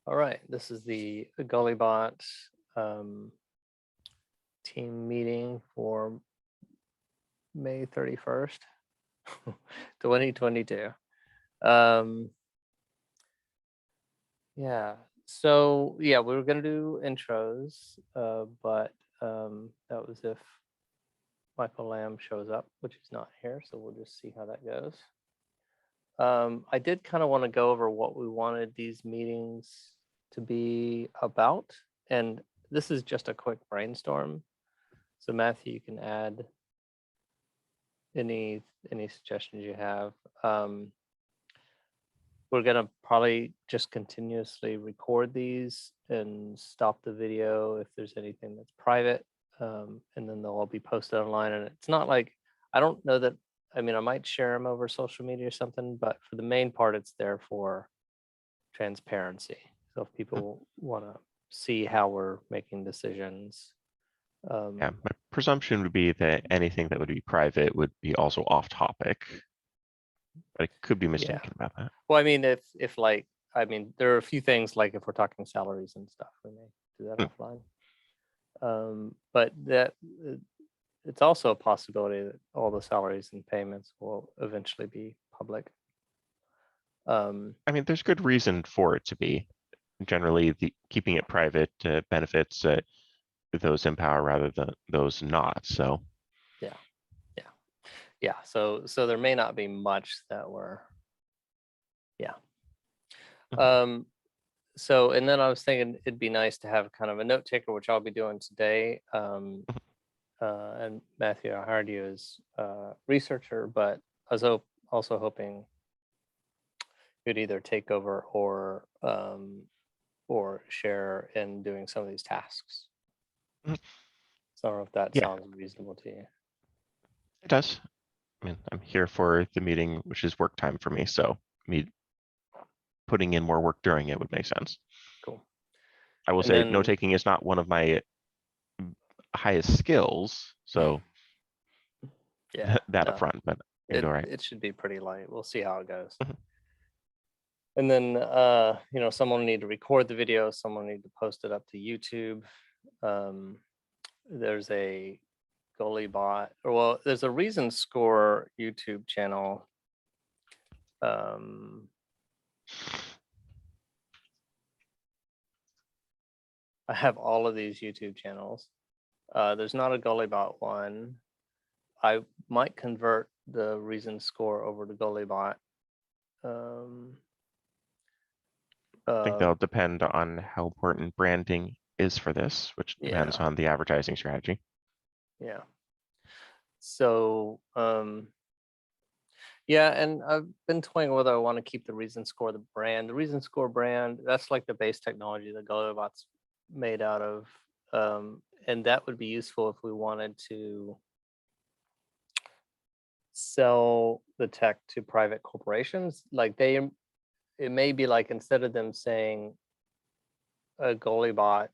All right, this is the GulliBot team meeting for May 31st, 2022. Yeah, so yeah, we were gonna do intros, but that was if Michael Lamb shows up, which is not here, so we'll just see how that goes. I did kind of want to go over what we wanted these meetings to be about, and this is just a quick brainstorm. So Matthew, you can add any suggestions you have. We're gonna probably just continuously record these and stop the video if there's anything that's private, and then they'll all be posted online. And it's not like, I don't know that, I mean, I might share them over social media or something, but for the main part, it's there for transparency. So if people want to see how we're making decisions. Yeah, my presumption would be that anything that would be private would be also off topic, but I could be mistaken about that. Well, I mean, if like, I mean, there are a few things like if we're talking salaries and stuff, we may do that offline. But that it's also a possibility that all the salaries and payments will eventually be public. I mean, there's good reason for it to be. Generally, keeping it private benefits those in power rather than those not. So yeah. So there may not be much that we're, yeah. So, and then I was thinking it'd be nice to have kind of a note taker, which I'll be doing today. And Matthew, I hired you as a researcher, but I was also hoping you'd either take over or share in doing some of these tasks. So I don't know if that sounds reasonable to you. It does. I mean, I'm here for the meeting, which is work time for me. So me putting in more work during it would make sense. Cool. I will say note taking is not one of my highest skills. So yeah, that up front, but it should be pretty light. We'll see how it goes. And then, someone will need to record the video. Someone will need to post it up to YouTube. There's a GulliBot, or there's a Reason Score YouTube channel. I have all of these YouTube channels. There's not a GulliBot one. I might convert the Reason Score over to GulliBot. I think that'll depend on how important branding is for this, which depends on the advertising strategy. Yeah. So, yeah, and I've been toying whether I want to keep the Reason Score, the brand. The Reason Score brand, that's like the base technology that GulliBot's made out of. And that would be useful if we wanted to sell the tech to private corporations. Like it may be like, instead of them saying a GulliBot,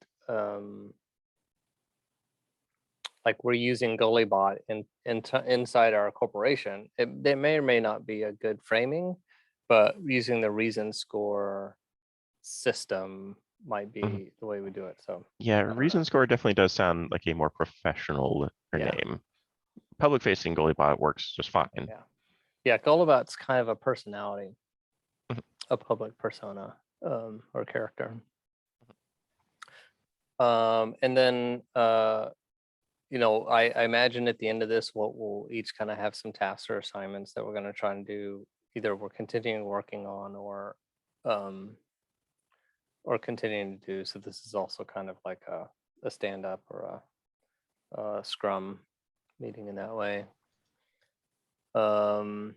like we're using GulliBot inside our corporation, it may or may not be a good framing, but using the Reason Score system might be the way we do it. So yeah, Reason Score definitely does sound like a more professional name. Public facing GulliBot works just fine. Yeah, GulliBot's kind of a personality, a public persona or character. And then I imagine at the end of this, we'll each kind of have some tasks or assignments that we're going to try and do. Either we're continuing working on or continuing to do. So this is also kind of like a stand-up or a scrum meeting in that way. And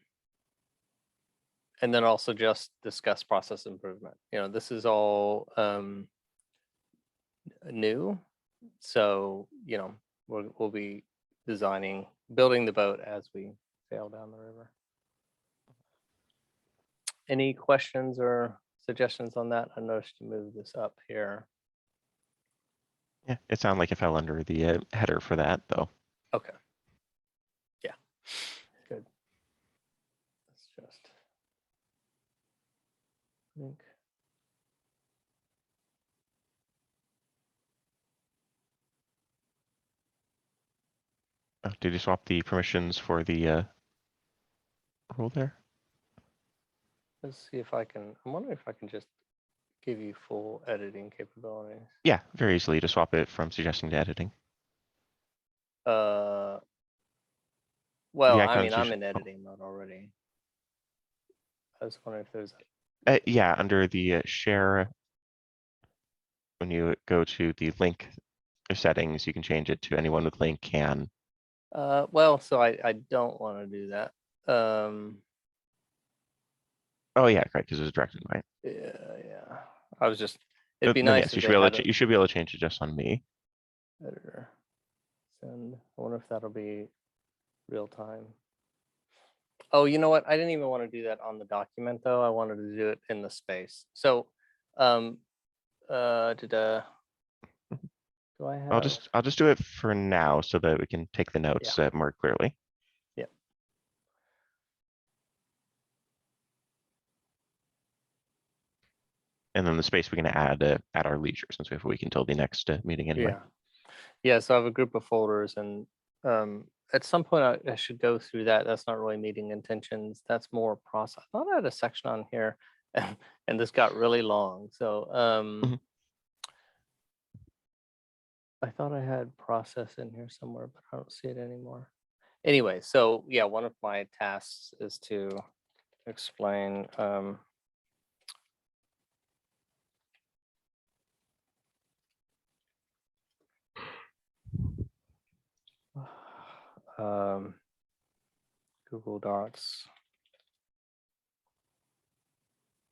then also just discuss process improvement. This is all new. So, we'll be building the boat as we sail down the river. Any questions or suggestions on that? I noticed you moved this up here. Yeah, it sounded like it fell under the header for that, though. Okay. Yeah, good. Let's just think. Did you swap the permissions for the rule there? Let's see if I can. I'm wondering if I can just give you full editing capabilities. Yeah, very easily to swap it from suggesting to editing. Well, The I mean, icons I'm in editing mode already. I was wondering if there's. yeah, under the share, when you go to the link settings, you can change it to anyone with link can. Well, so I don't want to do that. Oh yeah, right, because it was direct invite. Yeah. I was just. It'd be Then nice yes, if you should they be able had to. You should be able to change it just on me. editor. Send. I wonder if that'll be real time. Oh, you know what? I didn't even want to do that on the document though. I wanted to do it in the space. So, do I have? I'll just do it for now so that we can take the notes Yeah. more clearly. Yeah. And then the space we can add at our leisure, since we have a week until the next meeting anyway. Yeah. Yeah. So I have a group of folders, and at some point I should go through that. That's not really meeting intentions. That's more process. I thought I had a section on here, and this got really long. So Mhm. I thought I had process in here somewhere, but I don't see it anymore. Anyway, so yeah, one of my tasks is to explain Google Docs.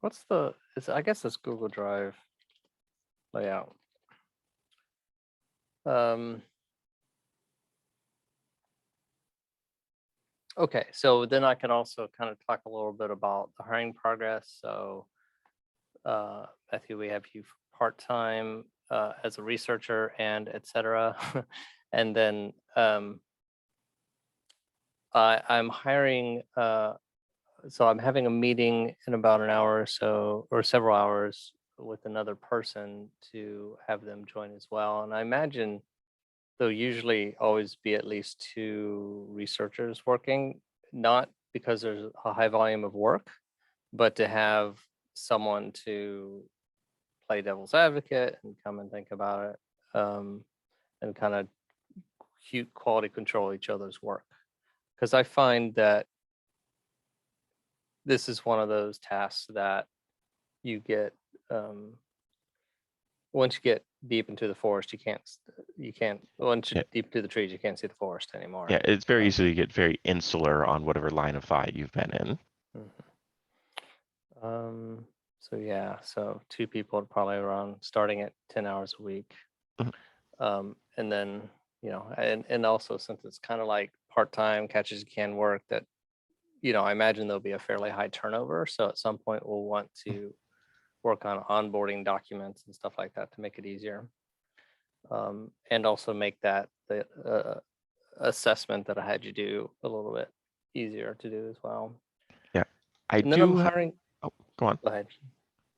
What's the, I guess it's Google Drive layout. Okay, so then I can also kind of talk a little bit about the hiring progress. So Matthew, we have you part-time as a researcher and etc. And then I'm hiring, so I'm having a meeting in about an hour or so, or several hours with another person to have them join as well. And I imagine there'll usually always be at least 2 researchers working, not because there's a high volume of work, but to have someone to play devil's advocate and come and think about it, and kind of quality control each other's work. Because I find that this is one of those tasks that you get, once you get deep into the forest, you can't once you're Yeah. deep into the trees, you can't see the forest anymore. Yeah, it's very easy to get very insular on whatever line of thought you've been in. So yeah, so 2 people probably around starting at 10 hours a week. And then, and also since it's kind of like part-time catch as you can work, that, I imagine there'll be a fairly high turnover. So at some point we'll want to work on onboarding documents and stuff like that to make it easier. And also make that the assessment that I had you do a little bit easier to do as well. Yeah, And then I'm hiring. Oh, go on. Go ahead.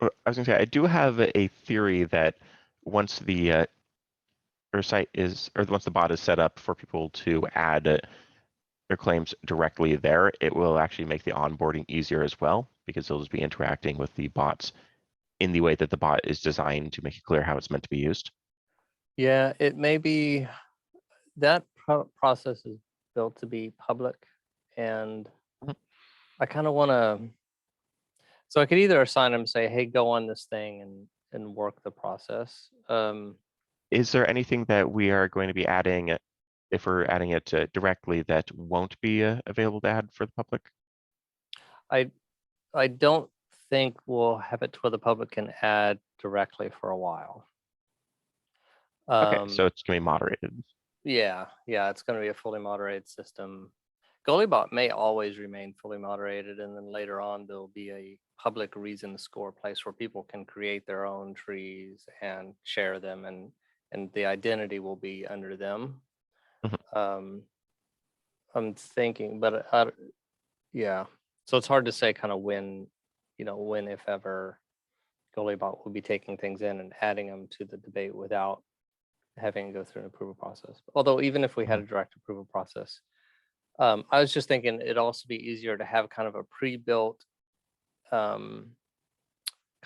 I was gonna say I do have a theory that once the site is, or once the bot is set up for people to add their claims directly there, it will actually make the onboarding easier as well, because they'll just be interacting with the bots in the way that the bot is designed to make it clear how it's meant to be used. Yeah, it may be that process is built to be public, and I kind of want to. So I could either assign them, say, "Hey, go on this thing and work the process." Is there anything that we are going to be adding, if we're adding it directly, that won't be available to add for the public? I don't think we'll have it to where the public can add directly for a while. Okay, so it's going to be moderated. Yeah, it's going to be a fully moderated system. GulliBot may always remain fully moderated, and then later on there'll be a public reason score place where people can create their own trees and share them, and the identity will be under them. I'm thinking, but yeah, so it's hard to say kind of when, when, if ever, GulliBot will be taking things in and adding them to the debate without having it go through an approval process. Although even if we had a direct approval process, I was just thinking it'd also be easier to have kind of a pre-built kind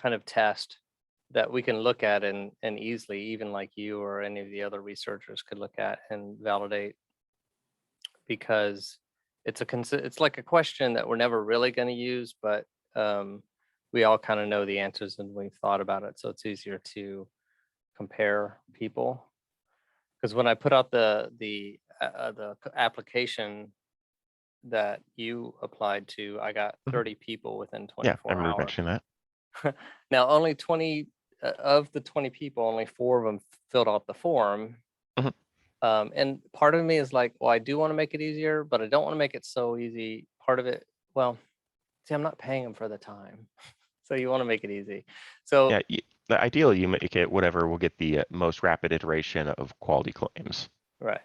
of test that we can look at and easily, even like you or any of the other researchers could look at and validate, because it's like a question that we're never really going to use, but we all kind of know the answers and we've thought about it, so it's easier to compare people. Because when I put out the application that you applied to, I got 30 people within Yeah, 24 I remember hours. mentioning that. Now, only 20 of the 20 people, only 4 of them filled out the form. Mhm. And part of me is like, well, I do want to make it easier, but I don't want to make it so easy. Part of it, well, see, I'm not paying them for the time. So you want to make it easy. So Yeah, the ideally you make it whatever will get the most rapid iteration of quality claims. right.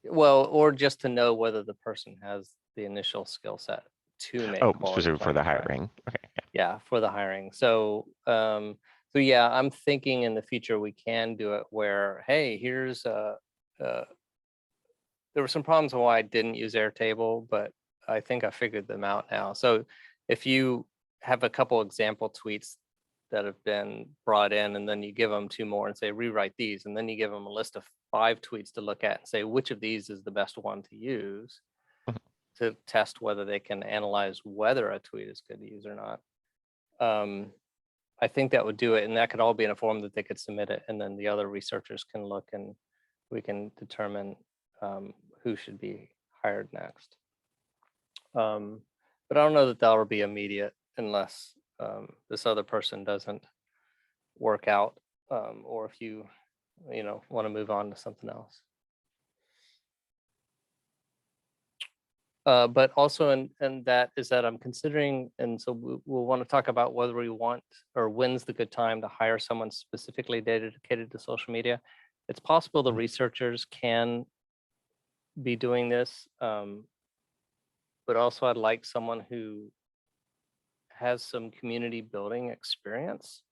Well, or just to know whether the person has the initial skill set to make Oh, quality specifically for the claims, right? hiring. Okay. Yeah, for the hiring. So so yeah, I'm thinking in the future we can do it where, hey, here's there were some problems on why I didn't use Airtable, but I think I figured them out now. So if you have a couple example tweets that have been brought in, and then you give them 2 more and say, rewrite these, and then you give them a list of 5 tweets to look at and say, which of these is the best one to use Mhm. to test whether they can analyze whether a tweet is good to use or not. I think that would do it, and that could all be in a form that they could submit it, and then the other researchers can look and we can determine who should be hired next. But I don't know that that'll be immediate unless this other person doesn't work out, or if you want to move on to something else. But also in that is that I'm considering, and so we'll want to talk about whether we want or when's the good time to hire someone specifically dedicated to social media. It's possible the researchers can be doing this, but also I'd like someone who has some community building experience.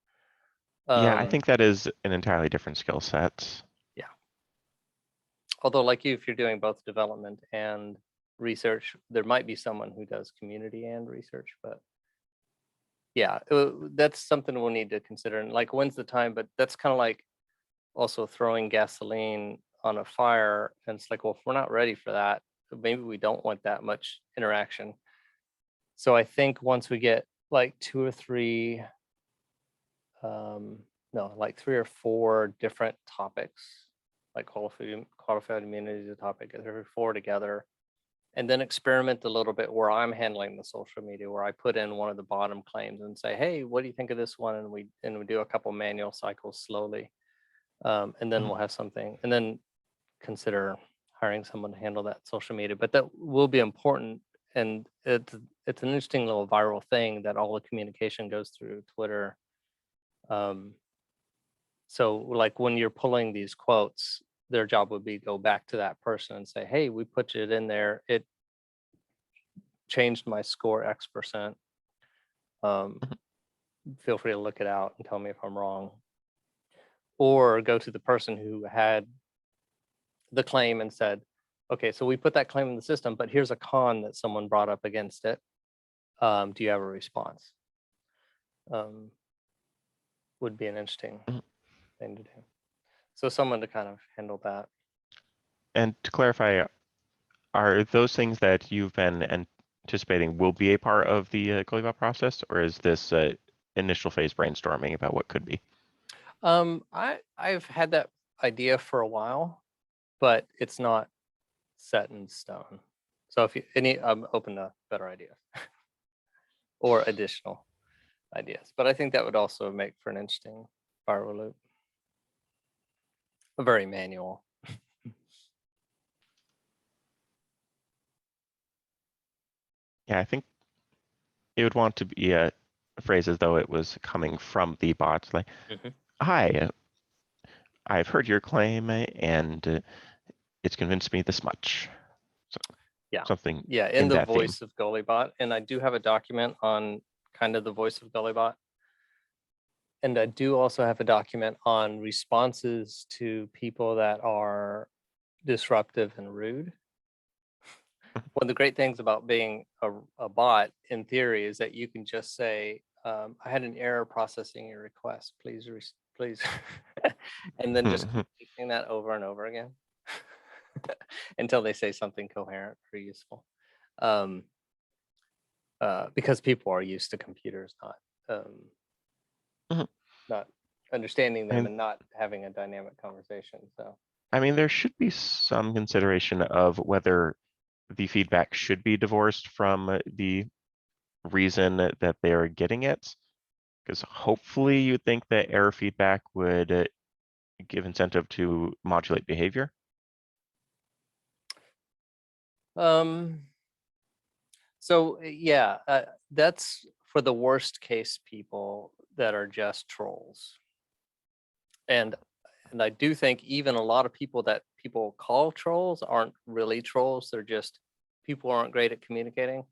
Yeah, I think that is an entirely different skill set. Yeah. Although like you, if you're doing both development and research, there might be someone who does community and research, but yeah, that's something we'll need to consider. And like, when's the time? But that's kind of like also throwing gasoline on a fire. And it's like, well, if we're not ready for that, maybe we don't want that much interaction. So I think once we get like 2 or 3, no, like 3 or 4 different topics, like qualified immunity is a topic, 3 or 4 together, and then experiment a little bit where I'm handling the social media, where I put in one of the bottom claims and say, hey, what do you think of this one? And we do a couple manual cycles slowly. And then we'll have something, and then consider hiring someone to handle that social media. But that will be important. And it's an interesting little viral thing that all the communication goes through Twitter. So like when you're pulling these quotes, their job would be go back to that person and say, hey, we put it in there. It changed my score X%. Feel free to look it out and tell me if I'm wrong. Or go to the person who had the claim and said, okay, so we put that claim in the system, but here's a con that someone brought up against it. Do you have a response? Would be an interesting thing to do. So someone to kind of handle that. And to clarify, are those things that you've been anticipating will be a part of the GulliBot process, or is this initial phase brainstorming about what could be? I've had that idea for a while, but it's not set in stone. So if I'm open to better ideas or additional ideas. But I think that would also make for an interesting viral loop. Very manual. Yeah, I think it would want to be a phrase as though it was coming from the bot, like, hi, I've heard your claim and it's convinced me this much. So, yeah. something in the that voice theme. of GulliBot. And I do have a document on kind of the voice of GulliBot. And I do also have a document on responses to people that are disruptive and rude. One of the great things about being a bot in theory is that you can just say, I had an error processing your request. Please, please. And then just keep repeating that over and over again until they say something coherent or useful. Because people are used to computers not understanding them and not having a dynamic conversation. So I mean, there should be some consideration of whether the feedback should be divorced from the reason that they are getting it, because hopefully you think that error feedback would give incentive to modulate behavior. So yeah, that's for the worst case people that are just trolls. And I do think even a lot of people that people call trolls aren't really trolls. They're just people who aren't great at communicating.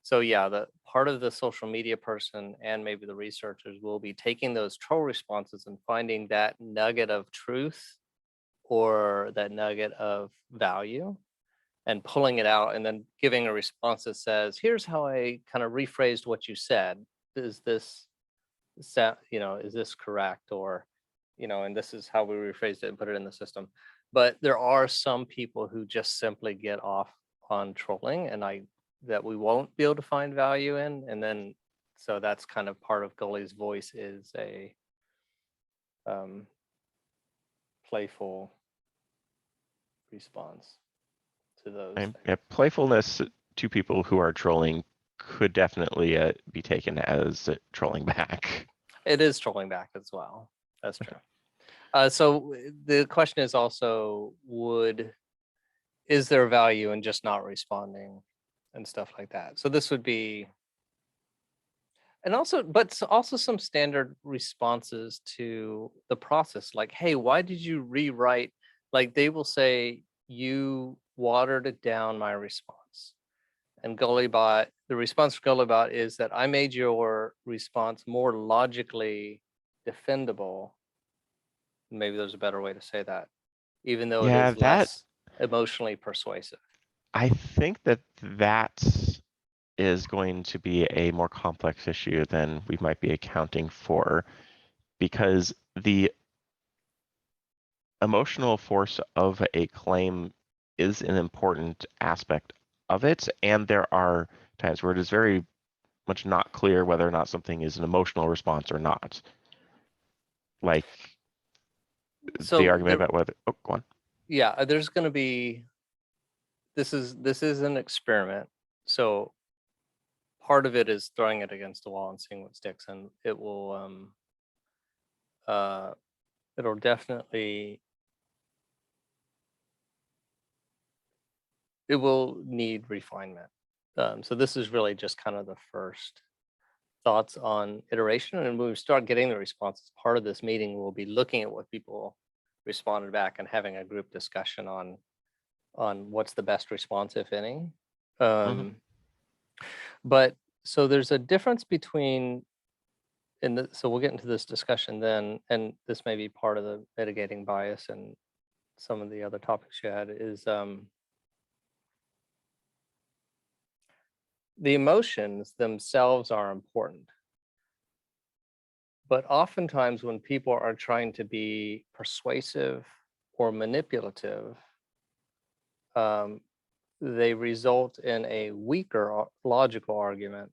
So yeah, the part of the social media person and maybe the researchers will be taking those troll responses and finding that nugget of truth or that nugget of value and pulling it out and then giving a response that says, here's how I kind of rephrased what you said. Is this, is this correct? Or, and this is how we rephrased it and put it in the system. But there are some people who just simply get off on trolling and that we won't be able to find value in. And then, so that's kind of part of Gulli's voice is a playful response to those things. Yeah, playfulness to people who are trolling could definitely be taken as trolling back. It is trolling back as well. That's true. So the question is also, is there value in just not responding and stuff like that? So this would be, and also, but also some standard responses to the process, like, hey, why did you rewrite? Like they will say, you watered it down my response. And GulliBot, the response for GulliBot is that I made your response more logically defendable. Maybe there's a better way to say that, even though it is less emotionally persuasive. I think that is going to be a more complex issue than we might be accounting for, because the emotional force of a claim is an important aspect of it, and there are times where it is very much not clear whether or not something is an emotional response or not. Like the argument about whether, go on. Yeah, there's going to be, this is an experiment. So part of it is throwing it against the wall and seeing what sticks, and it will it'll definitely, it will need refinement. So this is really just kind of the first thoughts on iteration, and when we start getting the responses, part of this meeting will be looking at what people responded back and having a group discussion on what's the best response, if any. But so there's a difference between, so we'll get into this discussion then, and this may be part of the mitigating bias and some of the other topics you had, is the emotions themselves are important. But oftentimes when people are trying to be persuasive or manipulative, they result in a weaker logical argument.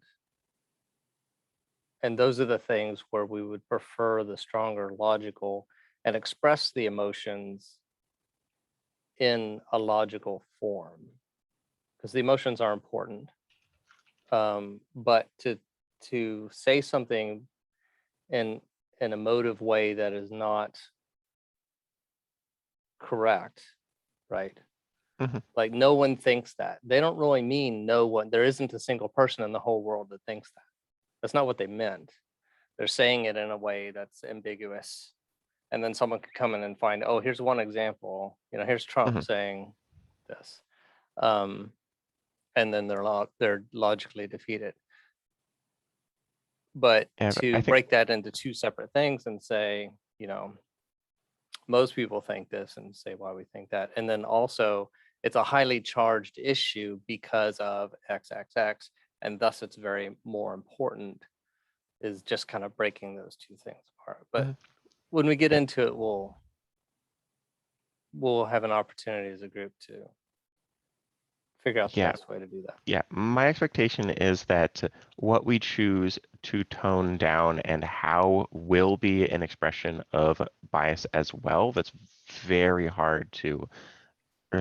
And those are the things where we would prefer the stronger logical and express the emotions in a logical form, because the emotions are important. But to say something in an emotive way that is not correct, right? Like no one thinks that. They don't really mean no one. There isn't a single person in the whole world that thinks that. That's not what they meant. They're saying it in a way that's ambiguous. And then someone could come in and find, oh, here's one example. Here's Trump saying this. And then they're logically defeated. But I to think, break that into two separate things and say, most people think this and say why we think that. And then also it's a highly charged issue because of XXX, and thus it's very more important, is just kind of breaking those two things apart. But when we get into it, we'll have an opportunity as a group to figure out the best way to do that. Yeah, my expectation is that what we choose to tone down and how will be an expression of bias as well. That's very hard to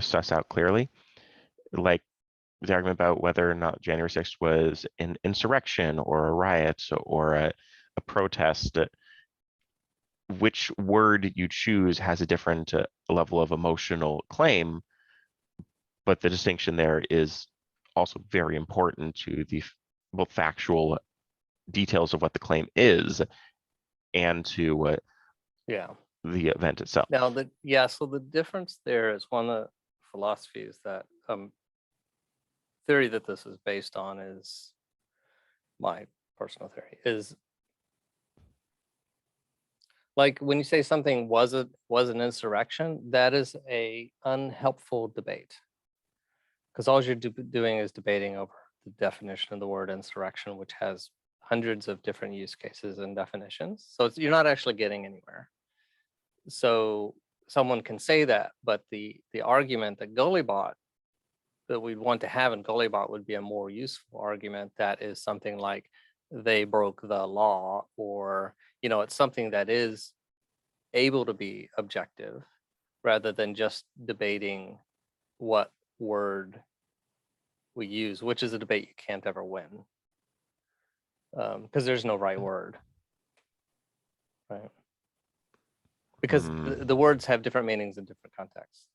suss out clearly. Like the argument about whether or not January 6th was an insurrection or a riot or a protest, which word you choose has a different level of emotional claim, but the distinction there is also very important to the both factual details of what the claim is and to the event itself. Now, so the difference there is one of the philosophies that theory that this is based on is my personal theory, is like when you say something was an insurrection, that is a unhelpful debate, because all you're doing is debating over the definition of the word insurrection, which has hundreds of different use cases and definitions. So you're not actually getting anywhere. So someone can say that, but the argument that GulliBot that we'd want to have in GulliBot would be a more useful argument that is something like they broke the law, or it's something that is able to be objective rather than just debating what word we use, which is a debate you can't ever win, because there's no right word, right? Because the words have different meanings in different contexts.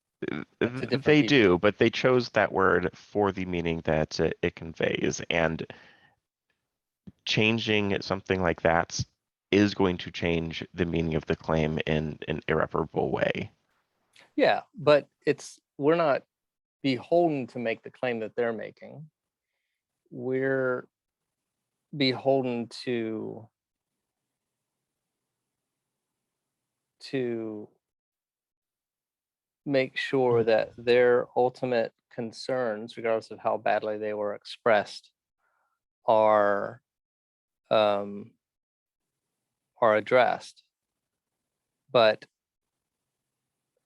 They do, but they chose that word for the meaning that it conveys, and changing something like that is going to change the meaning of the claim in an irreparable way. Yeah, but we're not beholden to make the claim that they're making. We're beholden to make sure that their ultimate concerns, regardless of how badly they were expressed, are addressed, but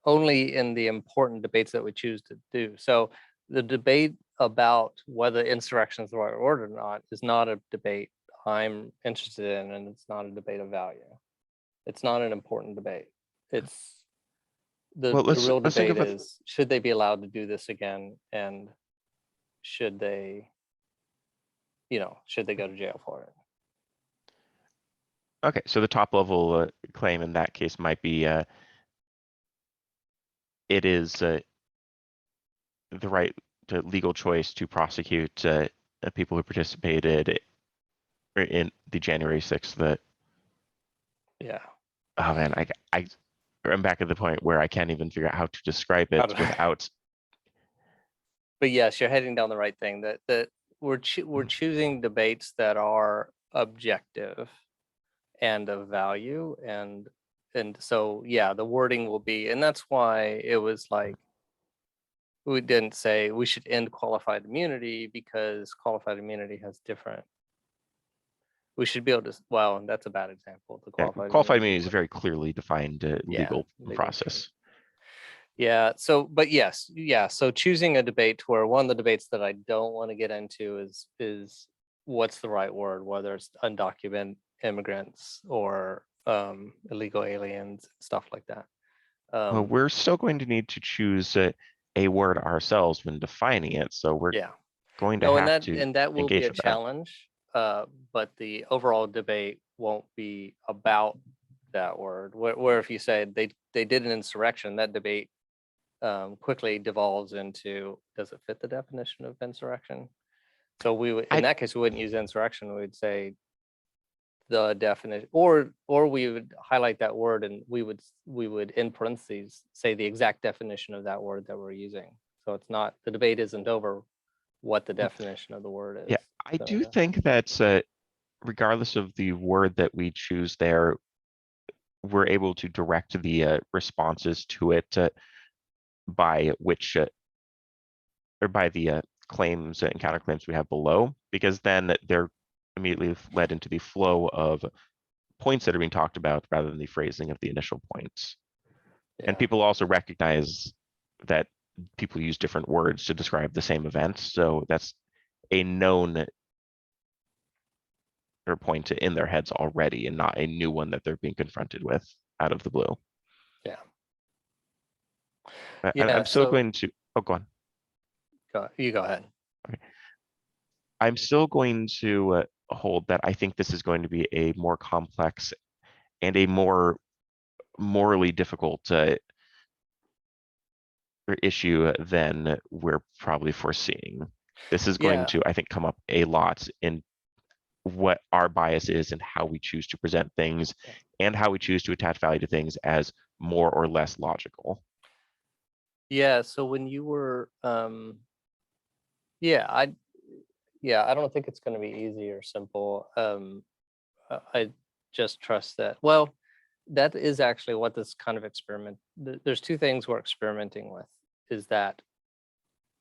only in the important debates that we choose to do. So the debate about whether insurrection is the right word or not is not a debate I'm interested in, and it's not a debate of value. It's not an important debate. It's the real debate is, should they be allowed to do this again, and should they go to jail for it? Okay, so the top level claim in that case might be it is the right to legal choice to prosecute people who participated in the January 6th. Yeah. Oh man, I'm back at the point where I can't even figure out how to describe it without. But yes, you're heading down the right thing. That we're choosing debates that are objective and of value, and so yeah, the wording will be, and that's why it was like we didn't say we should end qualified immunity, because qualified immunity has different. We should be able to. Well, that's a bad example. The qualified immunity is a very clearly defined legal process. Term. Yeah. So, but yes, yeah. So choosing a debate where one of the debates that I don't want to get into is what's the right word, whether it's undocumented immigrants or illegal aliens, stuff like that. Well, we're still going to need to choose a word ourselves when defining it, so we're going to have to, and that will be a challenge. But the overall debate won't be about that word. Where if you say they did an insurrection, that debate quickly devolves into, does it fit the definition of insurrection? So we would, in that case, we wouldn't use insurrection. We'd say the definition, or we would highlight that word, and we would in parentheses say the exact definition of that word that we're using. So it's not, the debate isn't over what the definition of the word is. Yeah, I do think that regardless of the word that we choose there, we're able to direct the responses to it by which or by the claims and counterclaims we have below, because then they're immediately led into the flow of points that are being talked about rather than the phrasing of the initial points. Yeah. And people also recognize that people use different words to describe the same event. So that's a known or point in their heads already and not a new one that they're being confronted with out of the blue. Yeah. I'm still going to, oh, go on. You go ahead. Okay. I'm still going to hold that I think this is going to be a more complex and a more morally difficult issue than we're probably foreseeing. This is going to, I think, come up a lot in what our bias is and how we choose to present things and how we choose to attach value to things as more or less logical. Yeah, so when you were I don't think it's going to be easy or simple. I just trust that. Well, that is actually what this kind of experiment, there's two things we're experimenting with, is that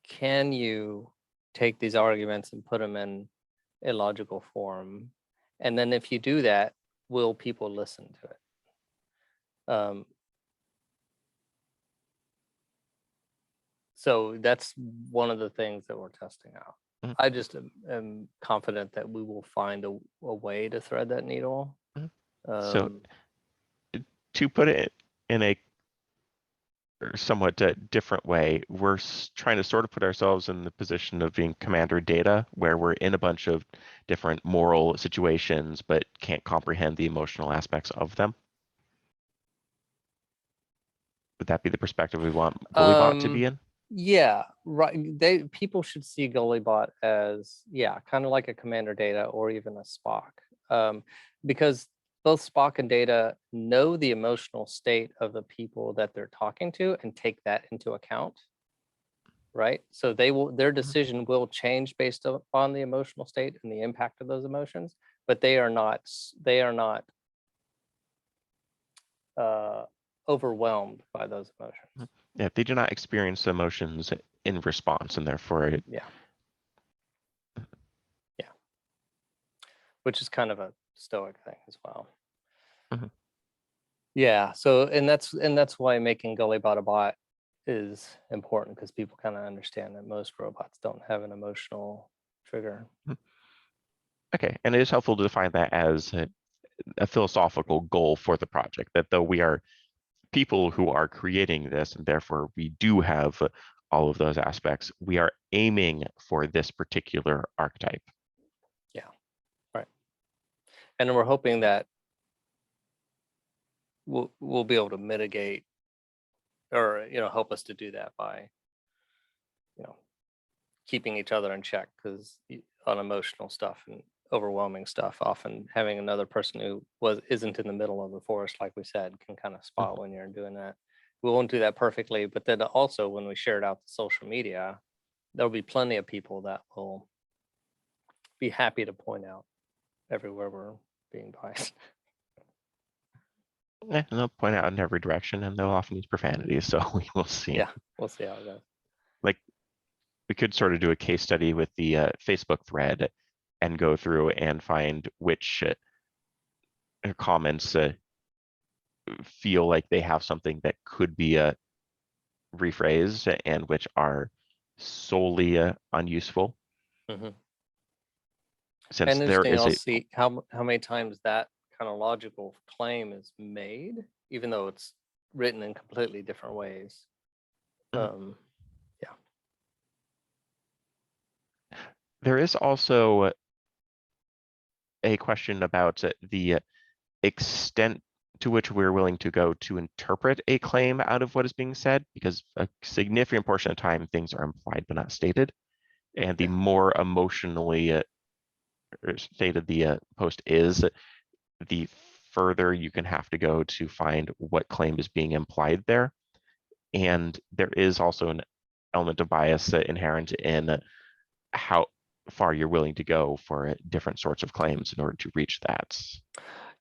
can you take these arguments and put them in a logical form? And then if you do that, will people listen to it? So that's one of the things that we're testing out. Mhm. I just am confident that we will find a way to thread that needle. So to put it in a somewhat different way, we're trying to sort of put ourselves in the position of being commander data, where we're in a bunch of different moral situations, but can't comprehend the emotional aspects of them. Would that be the perspective we want GulliBot to be in? Yeah, right. People should see GulliBot as, kind of like a commander data or even a Spock, because both Spock and Data know the emotional state of the people that they're talking to and take that into account. Right. So their decision will change based upon the emotional state and the impact of those emotions, but they are not overwhelmed by those emotions. Yeah, they do not experience emotions in response, and therefore Yeah, which is kind of a stoic thing as well. Mhm. Yeah, so and that's why making GulliBot a bot is important, because people kind of understand that most robots don't have an emotional trigger. Okay, and it is helpful to define that as a philosophical goal for the project, that though we are people who are creating this, and therefore we do have all of those aspects, we are aiming for this particular archetype. Yeah, right. And we're hoping that we'll be able to mitigate or help us to do that by keeping each other in check, because on emotional stuff and overwhelming stuff, often having another person who isn't in the middle of the forest, like we said, can kind of spot when you're doing that. We won't do that perfectly, but then also when we share it out to social media, there'll be plenty of people that will be happy to point out everywhere we're being biased. And they'll point out in every direction, and they'll often use profanity, so we will see. Yeah, we'll see how it goes. Like, we could sort of do a case study with the Facebook thread and go through and find which comments feel like they have something that could be rephrased and which are solely unuseful. Mm-hmm. Since And there interesting, is I'll see how many times that kind of logical claim is made, even though it's written in completely different ways. There is also a question about the extent to which we're willing to go to interpret a claim out of what is being said, because a significant portion of the time things are implied but not stated. And the more emotionally stated the post is, the further you can have to go to find what claim is being implied there. And there is also an element of bias inherent in how far you're willing to go for different sorts of claims in order to reach that.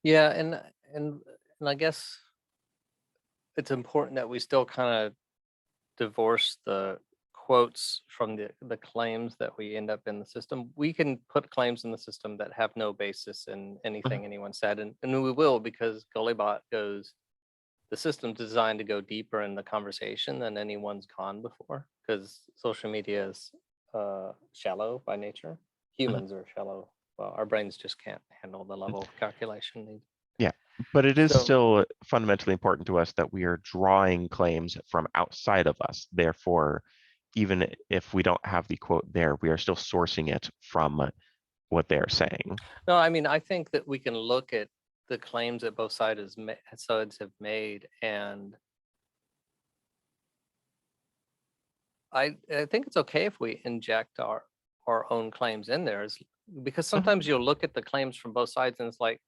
Yeah, and I guess it's important that we still kind of divorce the quotes from the claims that we end up in the system. We can put claims in the system that have no basis in anything anyone said, and we will, because GulliBot goes, the system's designed to go deeper in the conversation than anyone's gone before, because social media is shallow by nature. Humans are shallow. Well, our brains just can't handle the level of calculation needed. Yeah, but it is So still fundamentally important to us that we are drawing claims from outside of us. Therefore, even if we don't have the quote there, we are still sourcing it from what they're saying. no, I mean, I think that we can look at the claims that both sides have made, and I think it's okay if we inject our own claims in there, because sometimes you'll look at the claims from both sides and it's like,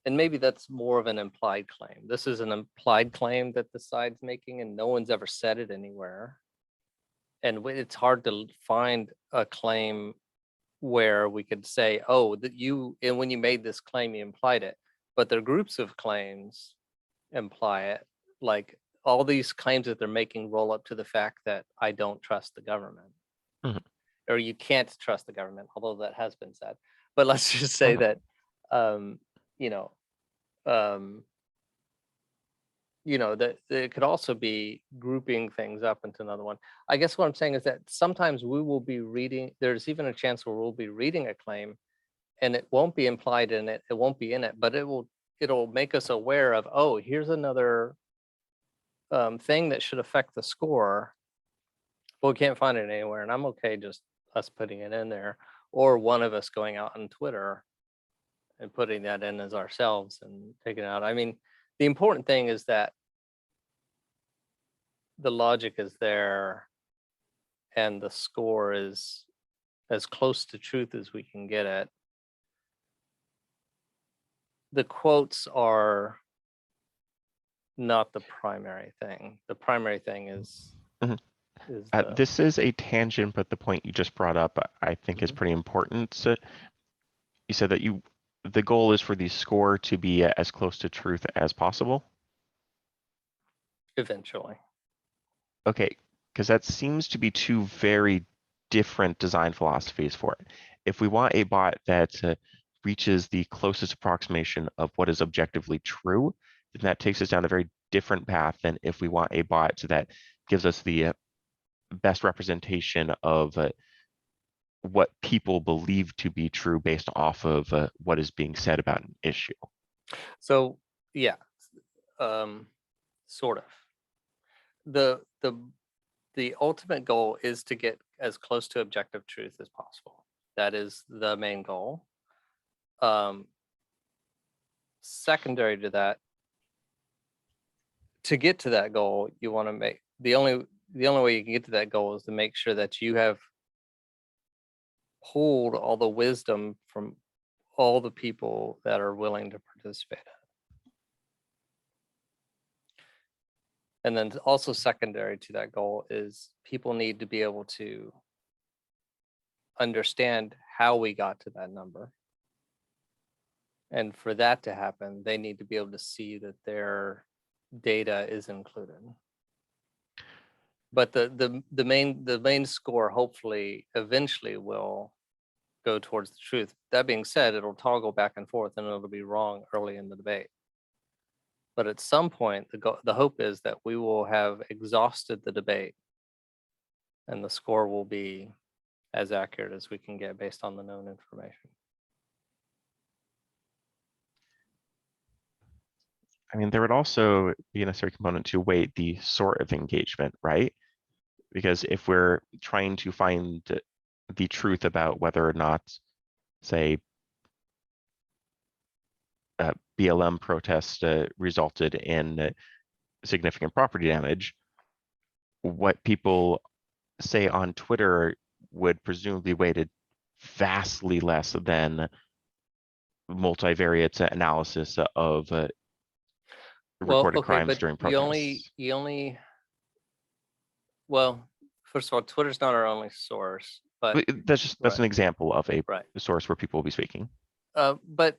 and maybe that's more of an implied claim. This is an implied claim that the side's making, and no one's ever said it anywhere. And it's hard to find a claim where we could say, oh, that you, and when you made this claim, you implied it. But their groups of claims imply it. Like all these claims that they're making roll up to the fact that I don't trust the government. Mhm. Or you can't trust the government, although that has been said. But let's just say that, you know, that it could also be grouping things up into another one. I guess what I'm saying is that sometimes we will be reading, there's even a chance where we'll be reading a claim and it won't be implied in it, it won't be in it, but it'll make us aware of, oh, here's another thing that should affect the score. Well, we can't find it anywhere, and I'm okay just us putting it in there, or one of us going out on Twitter and putting that in as ourselves and taking it out. I mean, the important thing is that the logic is there and the score is as close to truth as we can get it. The quotes are not the primary thing. The primary thing is Mhm. the This is a tangent, but the point you just brought up, I think, is pretty important. So you said that the goal is for the score to be as close to truth as possible. eventually. Okay, because that seems to be two very different design philosophies for it. If we want a bot that reaches the closest approximation of what is objectively true, then that takes us down a very different path than if we want a bot that gives us the best representation of what people believe to be true based off of what is being said about an issue. So yeah, sort of. The ultimate goal is to get as close to objective truth as possible. That is the main goal. Secondary to that, to get to that goal, you want to make the only way you can get to that goal is to make sure that you have pulled all the wisdom from all the people that are willing to participate. And then also secondary to that goal is people need to be able to understand how we got to that number. And for that to happen, they need to be able to see that their data is included. But the main score hopefully eventually will go towards the truth. That being said, it'll toggle back and forth and it'll be wrong early in the debate. But at some point, the hope is that we will have exhausted the debate and the score will be as accurate as we can get based on the known information. I mean, there would also be a necessary component to weight the sort of engagement, right? Because if we're trying to find the truth about whether or not, say, BLM protests resulted in significant property damage, what people say on Twitter would presumably weighted vastly less than multivariate analysis of reported crimes but during you protests. only well, first of all, Twitter's not our only source. but That's an example of a right. source where people will be speaking. But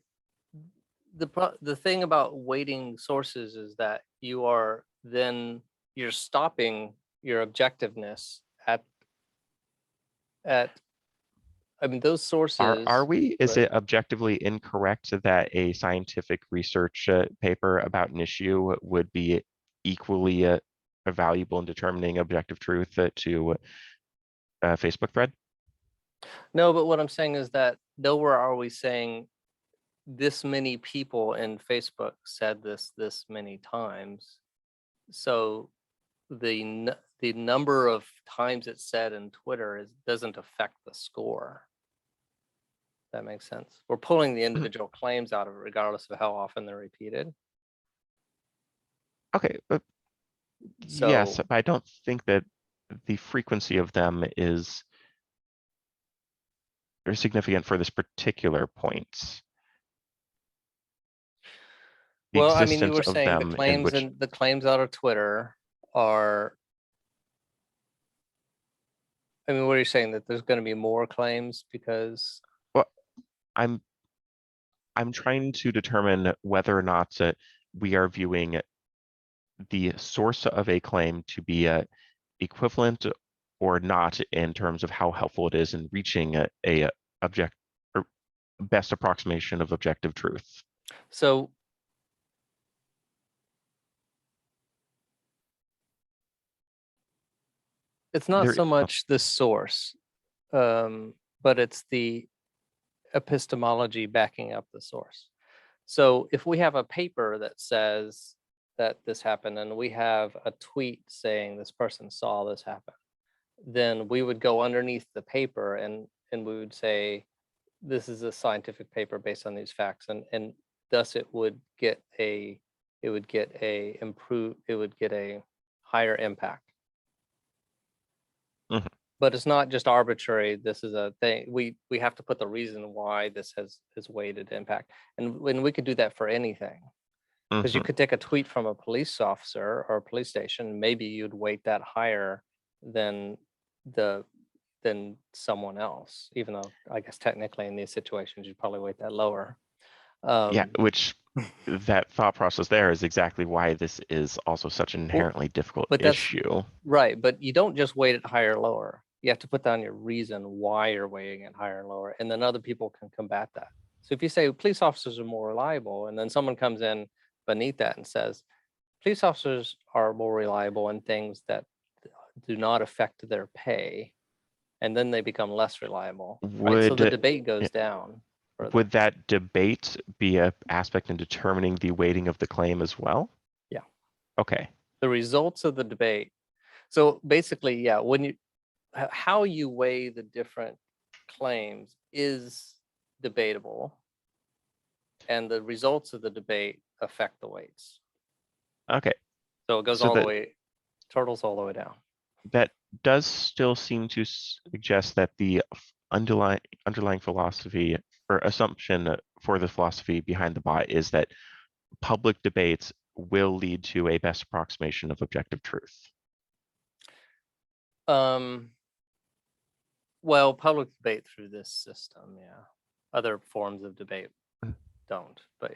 the thing about weighting sources is that you're stopping your objectiveness at I mean those sources. Are we? Is right. it objectively incorrect that a scientific research paper about an issue would be equally valuable in determining objective truth to a Facebook thread? No, but what I'm saying is that nowhere are we saying this many people in Facebook said this many times. So the number of times it's said in Twitter doesn't affect the score. That makes sense. We're pulling the individual claims out of it, regardless of how often they're repeated. Okay, yes, So but I don't think that the frequency of them is significant for this particular point. The well, I mean, you existence were of saying the them in claims which and the claims out of Twitter are. I mean, what are you saying, that there's going to be more claims because? well, I'm trying to determine whether or not we are viewing the source of a claim to be equivalent or not in terms of how helpful it is in reaching a object or best approximation of objective truth. So it's not so much the source, but it's the epistemology backing up the source. So if we have a paper that says that this happened, and we have a tweet saying this person saw this happen, then we would go underneath the paper and we would say, this is a scientific paper based on these facts, and thus it would get a higher impact. Mhm. But it's not just arbitrary. This is a thing. We have to put the reason why this has weighted impact, and when we could do that for anything, because you Mhm. could take a tweet from a police officer or a police station. Maybe you'd weight that higher than someone else, even though I guess technically in these situations you'd probably weight that lower. Yeah, which that thought process there is exactly why this is also such an inherently difficult but that's issue. right. But you don't just weight it higher or lower. You have to put down your reason why you're weighing it higher and lower, and then other people can combat that. So if you say police officers are more reliable, and then someone comes in beneath that and says police officers are more reliable in things that do not affect their pay, and then they become less reliable, right? So the debate goes down further. Would that debate be an aspect in determining the weighting of the claim as well? Yeah. Okay. The results of the debate. So basically, yeah, how you weigh the different claims is debatable, and the results of the debate affect the weights. Okay. So it goes all the way, turtles all the way down. That does still seem to suggest that the underlying philosophy or assumption for the philosophy behind the bot is that public debates will lead to a best approximation of objective truth. Well, public debate through this system, yeah. Other forms of debate don't, but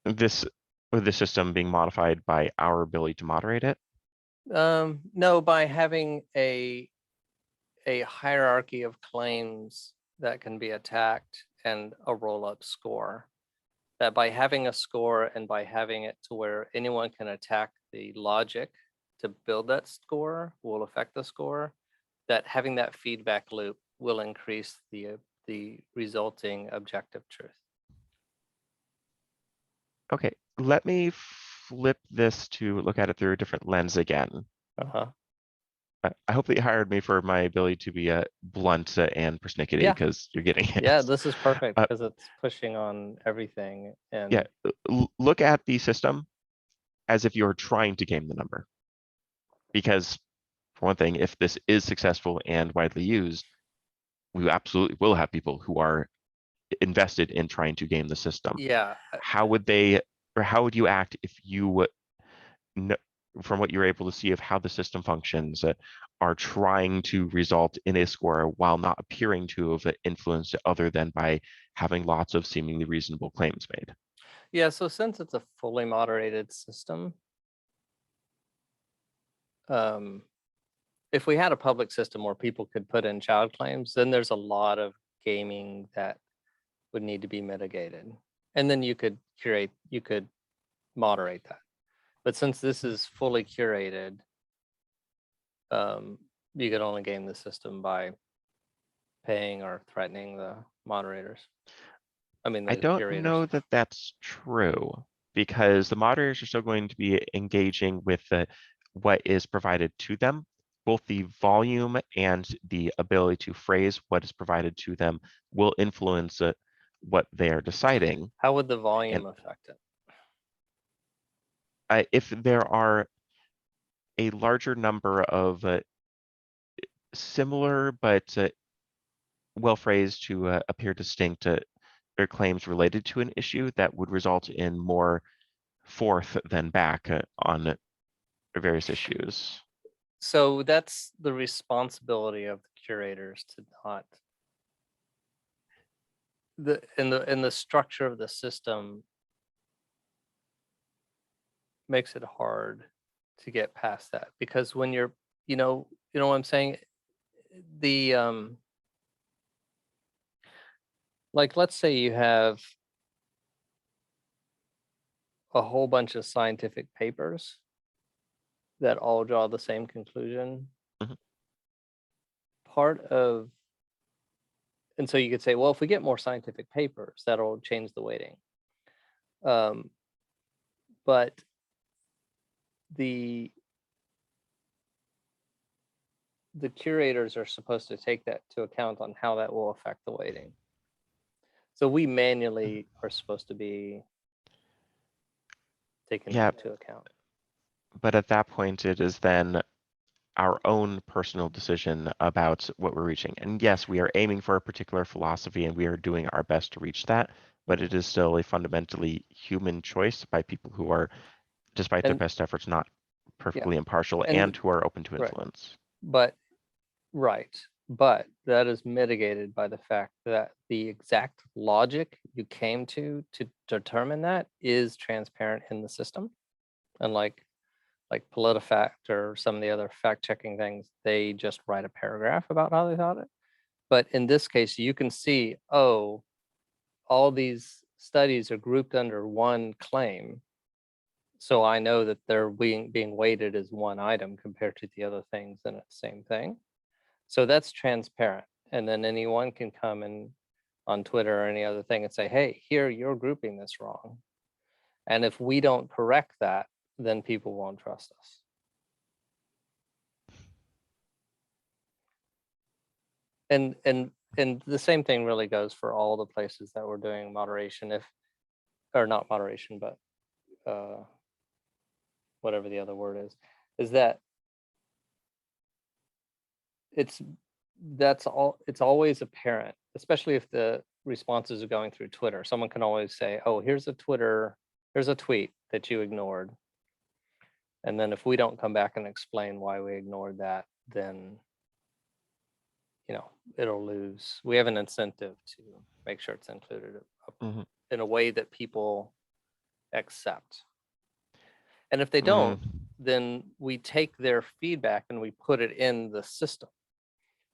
yeah. With this system being modified by our ability to moderate it? No, by having a hierarchy of claims that can be attacked and a roll-up score. That by having a score and by having it to where anyone can attack the logic to build that score will affect the score, that having that feedback loop will increase the resulting objective truth. Okay, let me flip this to look at it through a different lens again. I hope that you hired me for my ability to be blunt and persnickety, because you're getting it. Yeah, this is perfect because it's pushing on everything. And yeah, look at the system as if you're trying to game the number. Because for one thing, if this is successful and widely used, we absolutely will have people who are invested in trying to game the system. Yeah. How would you act if you, from what you're able to see of how the system functions, are trying to result in a score while not appearing to have influenced it other than by having lots of seemingly reasonable claims made. Yeah, so since it's a fully moderated system, if we had a public system where people could put in child claims, then there's a lot of gaming that would need to be mitigated. And then you could moderate that. But since this is fully curated, you could only game the system by paying or threatening the moderators. I mean, I the don't curators. know that that's true, because the moderators are still going to be engaging with what is provided to them. Both the volume and the ability to phrase what is provided to them will influence what they are deciding. How would the And volume affect it? if there are a larger number of similar but well phrased to appear distinct or claims related to an issue, that would result in more forth than back on various issues. So that's the responsibility of the curators to not in the structure of the system makes it hard to get past that, because when you're, you know what I'm saying? The like, let's say you have a whole bunch of scientific papers that all draw the same conclusion. Mhm. Part of, and so you could say, well, if we get more scientific papers, that'll change the weighting. But the curators are supposed to take that to account on how that will affect the weighting. So we manually are supposed to be taking Yeah, that into account. but at that point, it is then our own personal decision about what we're reaching. And yes, we are aiming for a particular philosophy and we are doing our best to reach that, but it is still a fundamentally human choice by people who are, despite their And best efforts, not yeah, perfectly impartial and and who are open to right, influence. but right, but that is mitigated by the fact that the exact logic you came to determine that is transparent in the system. And like PolitiFact or some of the other fact checking things, they just write a paragraph about how they thought it. But in this case, you can see, oh, all these studies are grouped under one claim. So I know that they're being weighted as one item compared to the other things in the same thing. So that's transparent. And then anyone can come and on Twitter or any other thing and say, hey, here, you're grouping this wrong. And if we don't correct that, then people won't trust us. And the same thing really goes for all the places that we're doing moderation, or not moderation, but whatever the other word is that it's always apparent, especially if the responses are going through Twitter. Someone can always say, oh, here's a tweet that you ignored. And then if we don't come back and explain why we ignored that, then it'll lose. We have an incentive to make sure it's included Mhm. in a way that people accept. And if they Mm. don't, then we take their feedback and we put it in the system,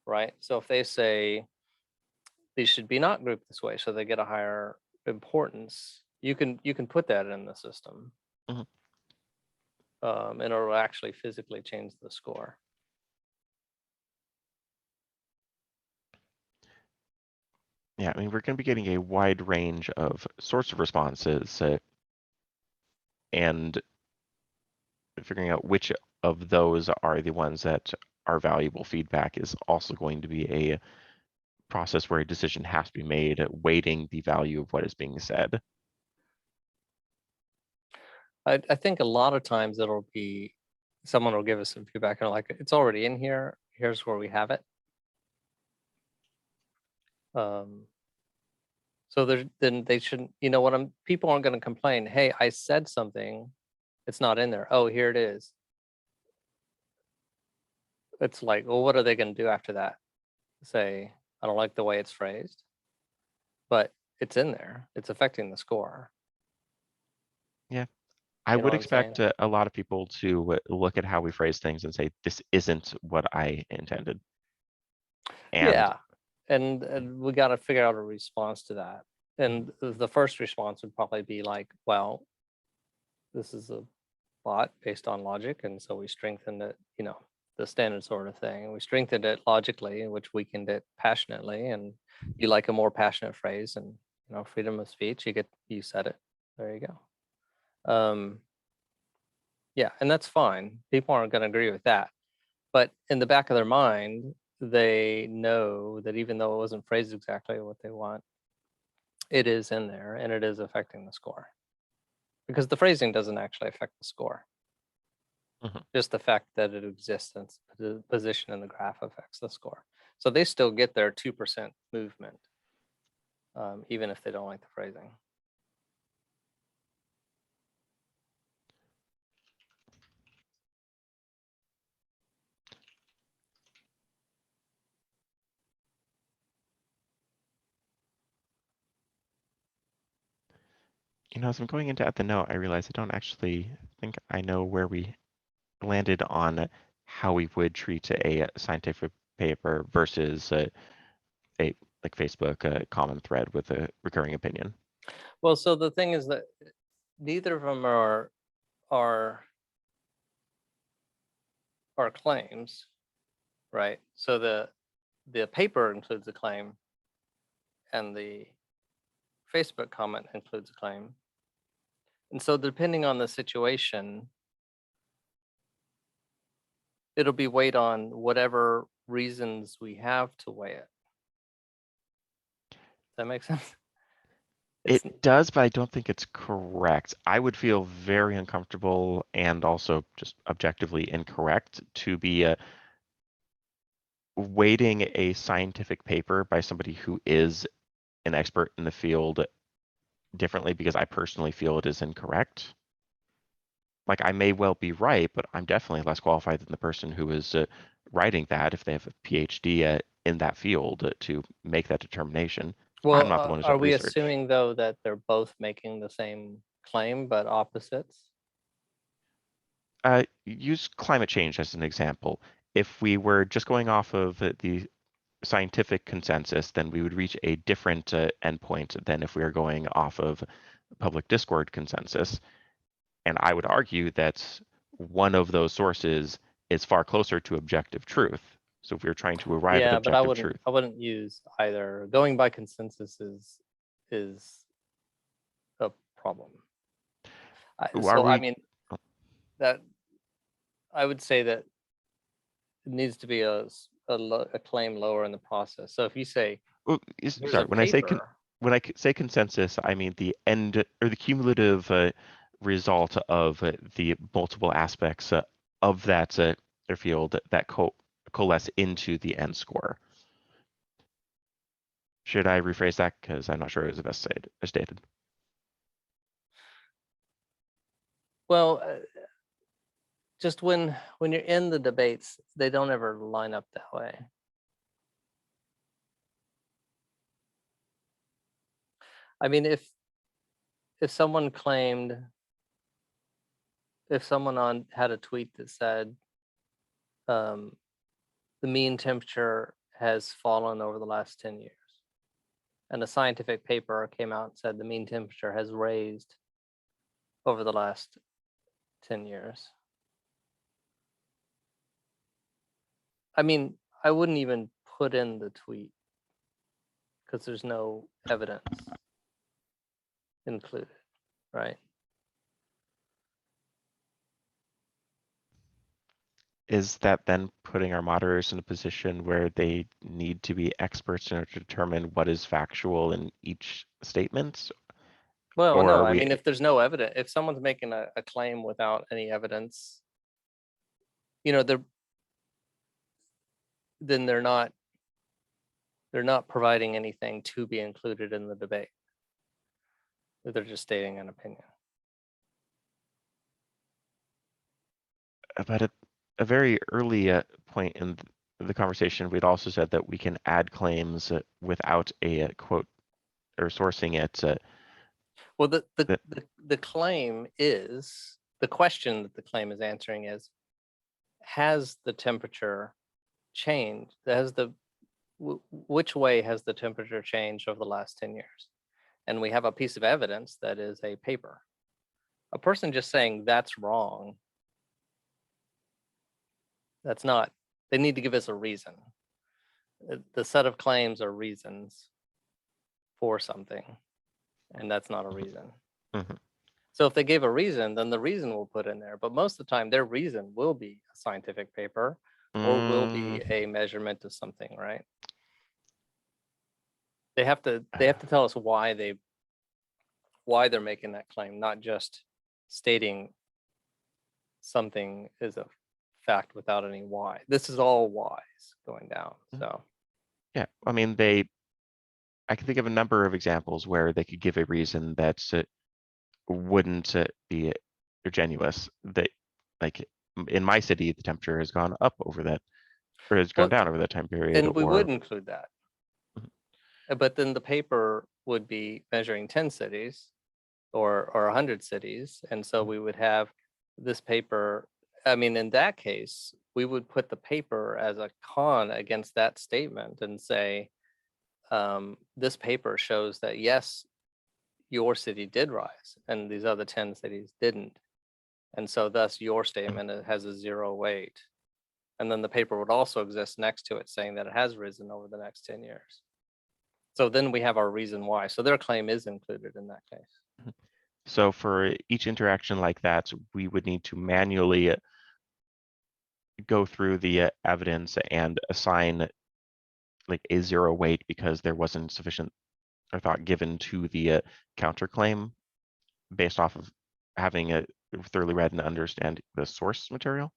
right? So if they say these should be not grouped this way, so they get a higher importance, you can put that in the system, Mhm. and it'll actually physically change the score. Yeah, I mean, we're going to be getting a wide range of sorts of responses, and figuring out which of those are the ones that are valuable feedback is also going to be a process where a decision has to be made, weighting the value of what is being said. I think a lot of times it'll be someone will give us some feedback and like, it's already in here. Here's where we have it. So then they shouldn't, people aren't going to complain. Hey, I said something, it's not in there. Oh, here it is. it's like, well, what are they going to do after that? Say, I don't like the way it's phrased, but it's in there. It's affecting the score. Yeah. I You know would what I'm saying? expect a lot of people to look at how we phrase things and say, this isn't what I intended. And Yeah. And we got to figure out a response to that. And the first response would probably be like, well, this is a bot based on logic. And so we strengthened it, you know, the standard sort of thing. We strengthened it logically, which weakened it passionately. And you like a more passionate phrase, and you know, freedom of speech, you said it. There you go. Yeah, and that's fine. People aren't going to agree with that. But in the back of their mind, they know that even though it wasn't phrased exactly what they want, it is in there and it is affecting the score. Because the phrasing doesn't actually affect the score. Mhm. Just the fact that it exists and the position in the graph affects the score. So they still get their 2% movement, even if they don't like the phrasing. you know, as I'm going into at the note, I realize I don't actually think I know where we landed on how we would treat a scientific paper versus a like Facebook a common thread with a recurring opinion. Well, so the thing is that neither of them are claims, right? So the paper includes a claim and the Facebook comment includes a claim. And so depending on the situation, it'll be weighed on whatever reasons we have to weigh it. Does that make sense? It does, but I don't think it's correct. I would feel very uncomfortable and also just objectively incorrect to be weighting a scientific paper by somebody who is an expert in the field differently because I personally feel it is incorrect. Like I may well be right, but I'm definitely less qualified than the person who is writing that if they have a PhD in that field to make that determination. I'm not the Well, one who's done are the we research. assuming though that they're both making the same claim but opposites? Use climate change as an example. If we were just going off of the scientific consensus, then we would reach a different endpoint than if we are going off of public Discord consensus. And I would argue that one of those sources is far closer to objective truth. So if we are trying to arrive at Yeah, but I objective wouldn't truth, I wouldn't use either. Going by consensus is a problem. are So I we? mean that I would say that it needs to be a claim lower in the process. So if you say Well, here's sorry, a paper, when I say consensus, I mean the end or the cumulative result of the multiple aspects of that field that coalesce into the end score. Should I rephrase that? Because I'm not sure it was the best stated. well, just when you're in the debates, they don't ever line up that way. I mean, if someone claimed, if someone had a tweet that said the mean temperature has fallen over the last 10 years, and a scientific paper came out and said the mean temperature has raised over the last 10 years. I mean, I wouldn't even put in the tweet because there's no evidence included, right? Is that then putting our moderators in a position where they need to be experts in order to determine what is factual in each statement? Well, Or no, are I we? mean, if there's no evidence, if someone's making a claim without any evidence, you know, then they're not providing anything to be included in the debate. They're just stating an opinion. But a very early point in the conversation, we'd also said that we can add claims without a quote or sourcing it. Well, that- the claim is, the question that the claim is answering is, has the temperature changed? Which way has the temperature changed over the last 10 years? And we have a piece of evidence that is a paper. A person just saying that's wrong, that's not, they need to give us a reason. The set of claims are reasons for something, and that's not a reason. Mhm. So if they gave a reason, then the reason we'll put in there. But most of the time, their reason will be a scientific paper or will be a measurement of something, right? They have to tell us why they're making that claim, not just stating something is a fact without any why. This is all whys going down. So Yeah, I mean, I can think of a number of examples where they could give a reason that wouldn't be ingenuous. That, like, in my city, the temperature has gone up over that, or has gone down over that time period, and we or would include that. But then the paper would be measuring 10 cities or 100 cities. And so we would have this paper. I mean, in that case, we would put the paper as a con against that statement and say, this paper shows that, yes, your city did rise and these other 10 cities didn't. And so thus your statement has a 0 weight. And then the paper would also exist next to it saying that it has risen over the next 10 years. So then we have our reason why. So their claim is included in that case. So for each interaction like that, we would need to manually go through the evidence and assign like a 0 weight because there wasn't sufficient or thought given to the counterclaim based off of having a thoroughly read and understand the source material,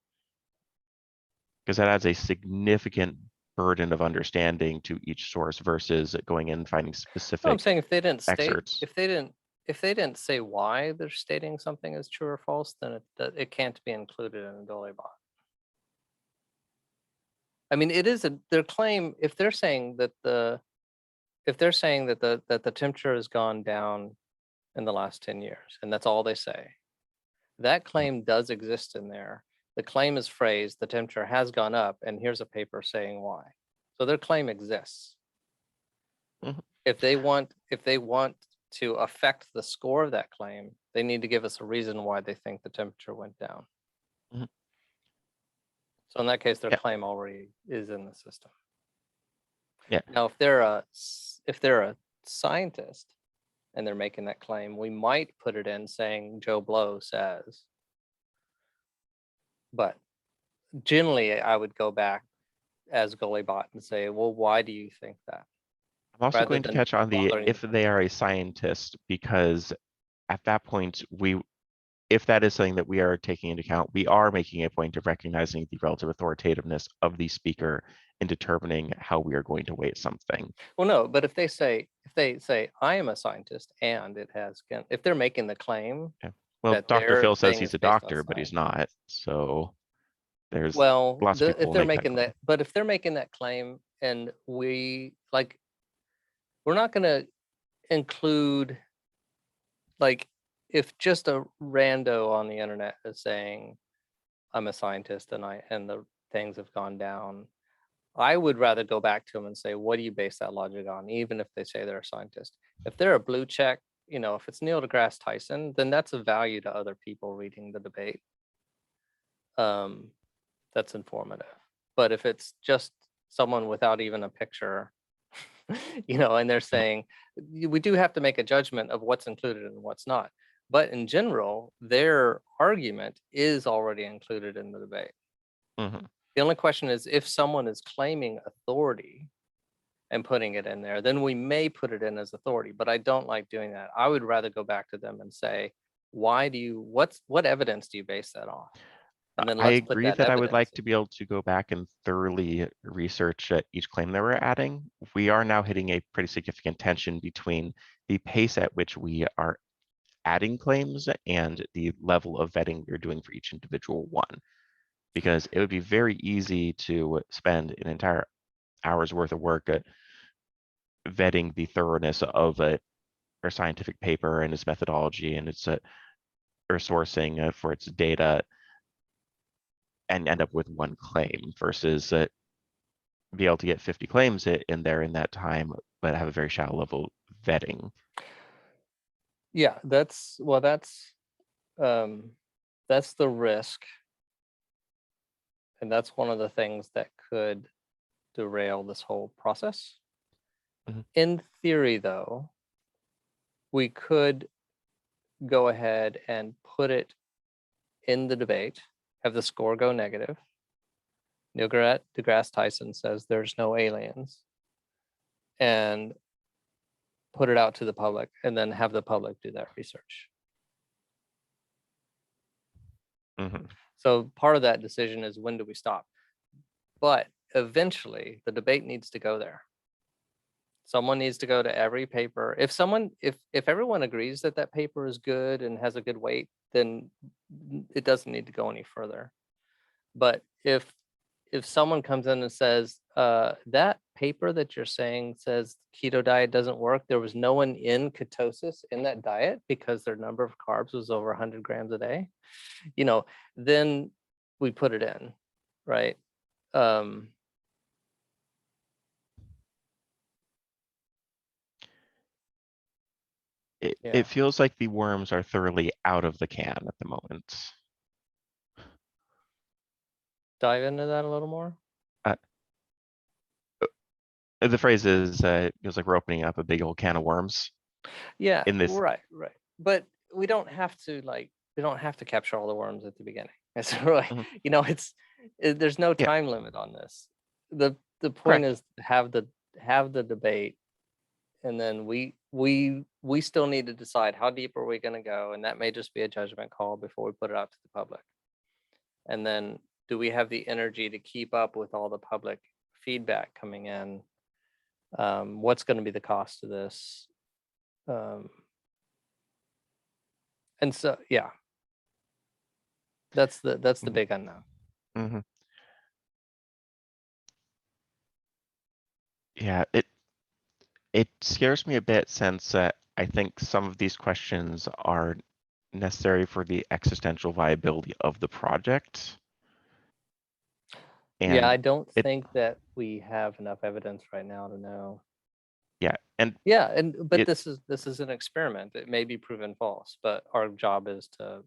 because that adds a significant burden of understanding to each source versus going in and finding specific I'm saying if they didn't state, excerpts. if they didn't say why they're stating something is true or false, then it can't be included in a GulliBot. I mean, it is their claim. If they're saying that the temperature has gone down in the last 10 years, and that's all they say, that claim does exist in there. The claim is phrased, the temperature has gone up, and here's a paper saying why. So their claim exists. Mhm. If they want to affect the score of that claim, they need to give us a reason why they think the temperature went down. Mhm. So in that case, their Yeah. claim already is in the system. Yeah. Now, if they're a scientist and they're making that claim, we might put it in saying Joe Blow says. But generally, I would go back as GulliBot and say, well, why do you think that? I'm also Rather going to than catch on the bothering if they are a scientist, because at that point, if that is something that we are taking into account, we are making a point of recognizing the relative authoritativeness of the speaker in determining how we are going to weight something. Well, no, but if they say I am a scientist and it has, if they're making the claim. Yeah. Well, That Dr. their Phil says thing he's is a based on doctor, but he's science. not. So there's Well, lots of people if will they're make that making claim. that, but if they're making that claim and we're not going to include, like, if just a rando on the internet is saying I'm a scientist and the things have gone down, I would rather go back to them and say, what do you base that logic on? Even if they say they're a scientist. If they're a blue check, if it's Neil deGrasse Tyson, then that's of value to other people reading the debate. That's informative. But if it's just someone without even a picture, and they're saying, we do have to make a judgment of what's included and what's not. But in general, their argument is already included in the debate. Mm-hmm. The only question is if someone is claiming authority and putting it in there, then we may put it in as authority, but I don't like doing that. I would rather go back to them and say, what evidence do you base that on? And then I let's put agree that that I would evidence like in. to be able to go back and thoroughly research each claim that we're adding. We are now hitting a pretty significant tension between the pace at which we are adding claims and the level of vetting we're doing for each individual one. because it would be very easy to spend an entire hour's worth of work vetting the thoroughness of a scientific paper and its methodology and its or sourcing for its data, and end up with one claim versus be able to get 50 claims in there in that time, but have a very shallow level vetting. Yeah, that's the risk, and that's one of the things that could derail this whole process. Mhm. In theory, though, we could go ahead and put it in the debate, have the score go negative. Neil deGrasse Tyson says there's no aliens, and put it out to the public, and then have the public do that research. Mhm. So part of that decision is, when do we stop? But eventually the debate needs to go there. Someone needs to go to every paper. If everyone agrees that that paper is good and has a good weight, then it doesn't need to go any further. But if someone comes in and says, that paper that you're saying says keto diet doesn't work, there was no one in ketosis in that diet because their number of carbs was over 100 grams a day, then we put it in, right? It feels like the worms are thoroughly out of the can at the moment. Dive into that a little more. The phrase is, it feels like we're opening up a big old can of worms. Yeah, In this, right. But we don't have to capture all the worms at the beginning. It's really, Mhm. there's no Yeah, time limit on this. The point correct. is to have the debate, and then we still need to decide how deep are we going to go, and that may just be a judgment call before we put it out to the public. And then, do we have the energy to keep up with all the public feedback coming in? What's going to be the cost of this? And so, yeah, that's the Mhm. big unknown. Mhm. Yeah, it scares me a bit, since I think some of these questions are necessary for the existential viability of the project. Yeah, And I don't it, think that we have enough evidence right now to know. yeah, and Yeah, but it, this is an experiment. It may be proven false, but our job is to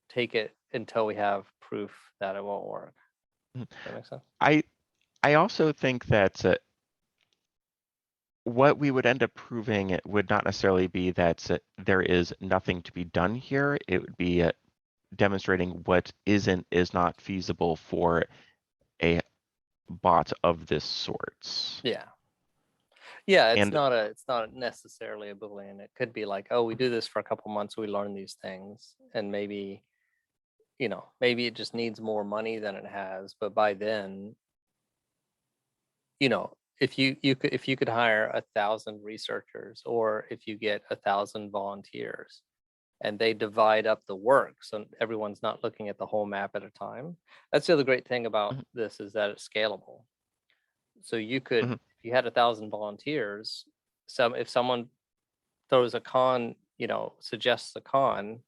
take it until we have proof that it won't work. mhm. Does that make sense? I also think that what we would end up proving would not necessarily be that there is nothing to be done here. It would be demonstrating what is not feasible for a bot of this sort. Yeah. Yeah, it's And not necessarily a Boolean. It could be like, oh, we do this for a couple months, we learn these things, and maybe it just needs more money than it has, but by then, if you could hire 1,000 researchers, or if you get 1,000 volunteers, and they divide up the work so everyone's not looking at the whole map at a time. That's the other great thing about Mhm, this, is that it's scalable. So you could, mhm, if you had 1,000 volunteers, if someone throws a con, suggests a con,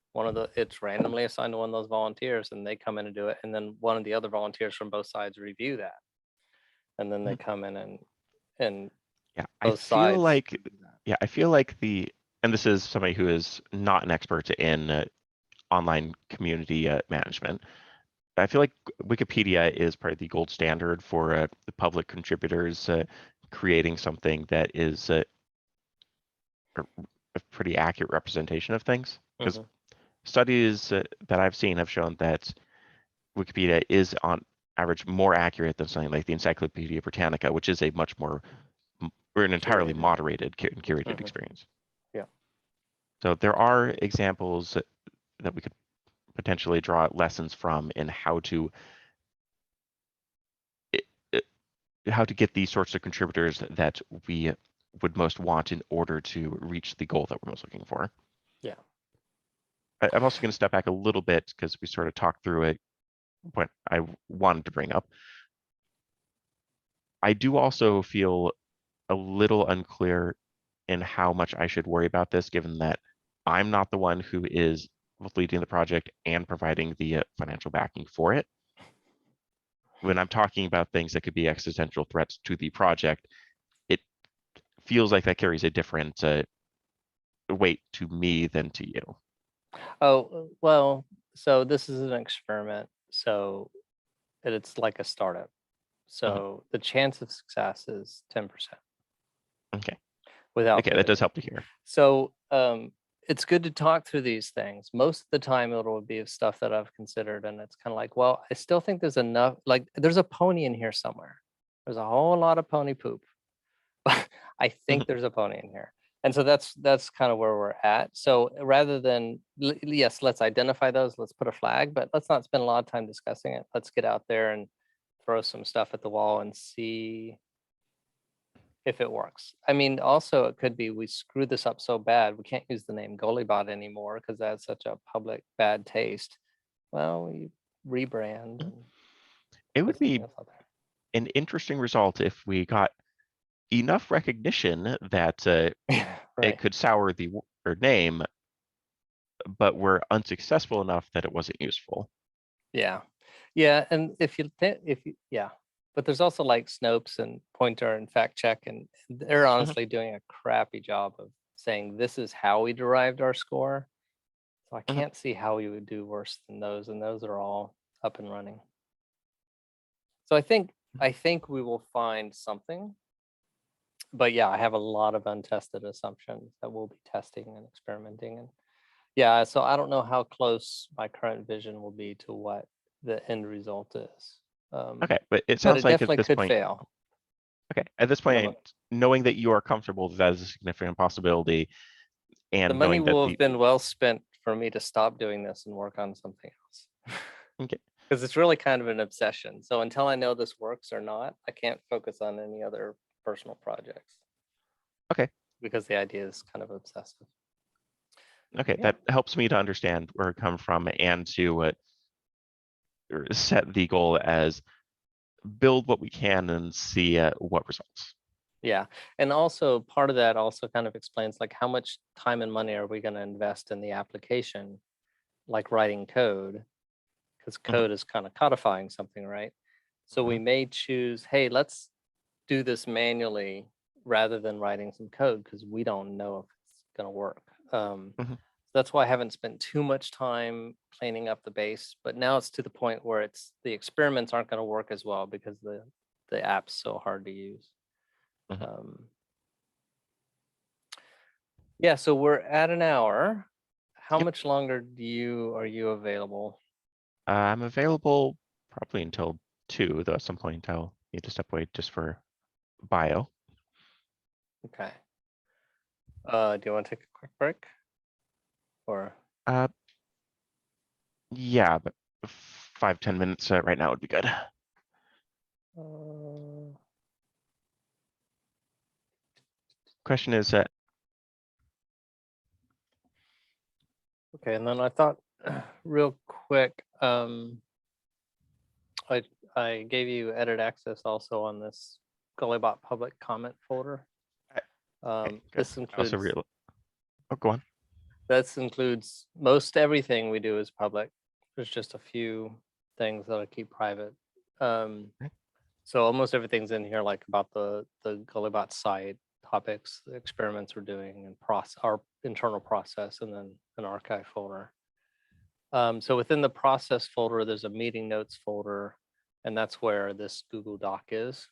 it's randomly assigned to one of those volunteers, and they come in and do it, and then one of the other volunteers from both sides review that, and then they mhm. come in and Yeah, both sides review that. I feel like and this is somebody who is not an expert in online community management. I feel like Wikipedia is probably the gold standard for the public contributors creating something that is a pretty accurate representation of things. Because Mhm. studies that I've seen have shown that Wikipedia is on average more accurate than something like the Encyclopedia Britannica, which is a much more or an entirely Curated. moderated and curated Mhm. experience. Yeah. So there are examples that we could potentially draw lessons from in how to get these sorts of contributors that we would most want in order to reach the goal that we're most looking for. Yeah. I'm also going to step back a little bit because we sort of talked through it point I wanted to bring up. I do also feel a little unclear in how much I should worry about this, given that I'm not the one who is leading the project and providing the financial backing for it. When I'm talking about things that could be existential threats to the project, it feels like that carries a different weight to me than to you. Oh, well, so this is an experiment. So it's like a startup. Mhm. So the chance of success is 10% Okay. without Okay, that does failure. help to hear. So it's good to talk through these things. Most of the time it'll be stuff that I've considered, and it's kind of like, well, I still think there's enough, like there's a pony in here somewhere. There's a whole lot of pony poop. I think Mhm. there's a pony in here. And so that's kind of where we're at. So rather than, yes, let's identify those, let's put a flag, but let's not spend a lot of time discussing it. Let's get out there and throw some stuff at the wall and see if it works. I mean, also it could be we screwed this up so bad we can't use the name GulliBot anymore because that's such a public bad taste. Well, we rebrand Mhm. and It put would something be else out an interesting result if we got enough recognition that there. it Right. could sour the name, but were unsuccessful enough that it wasn't useful. Yeah. Yeah. And yeah, but there's also like Snopes and Pointer and Fact Check, and they're Mhm. honestly doing a crappy job of saying this is how we derived our score. So I Mhm. can't see how we would do worse than those, and those are all up and running. So I think we will find something. But yeah, I have a lot of untested assumptions that we'll be testing and experimenting. And yeah, so I don't know how close my current vision will be to what the end result is. Okay, but it But sounds it like at definitely this could point, fail. okay, at this And point, knowing that you are comfortable that is a significant possibility, the and money knowing that will have the been well spent for me to stop doing this and work on something else. okay, Because it's really kind of an obsession. So until I know this works or not, I can't focus on any other personal projects okay, because the idea is kind of obsessive. okay, Yeah. that helps me to understand where it come from and to set the goal as build what we can and see what results. Yeah. And also part of that also kind of explains like how much time and money are we going to invest in the application, like writing code, because Mhm. code is kind of codifying something, right? So we Mhm. may choose, hey, let's do this manually rather than writing some code because we don't know if it's going to work. Mhm. That's why I haven't spent too much time cleaning up the base, but now it's to the point where it's the experiments aren't going to work as well because the app's so hard to use. Mhm. Um, yeah, so we're at an hour. How Yep, much longer are you available? I'm available probably until 2, though at some point I'll need to step away just for bio. Okay. Do you want to take a quick break or? Uh, yeah, but 5-10 minutes right now would be good. Uh, Question is, okay, and then I thought, real quick, I I gave you edit access also on this GulliBot public comment folder. okay, good. I also real. Oh, go on. This includes most everything we do is public. There's just a few things that I keep private. Um, Okay. so almost everything's in here, like about the GulliBot site, topics, the experiments we're doing, and our internal process, and then an archive folder. So within the process folder, there's a meeting notes folder, and that's where this Google Doc is.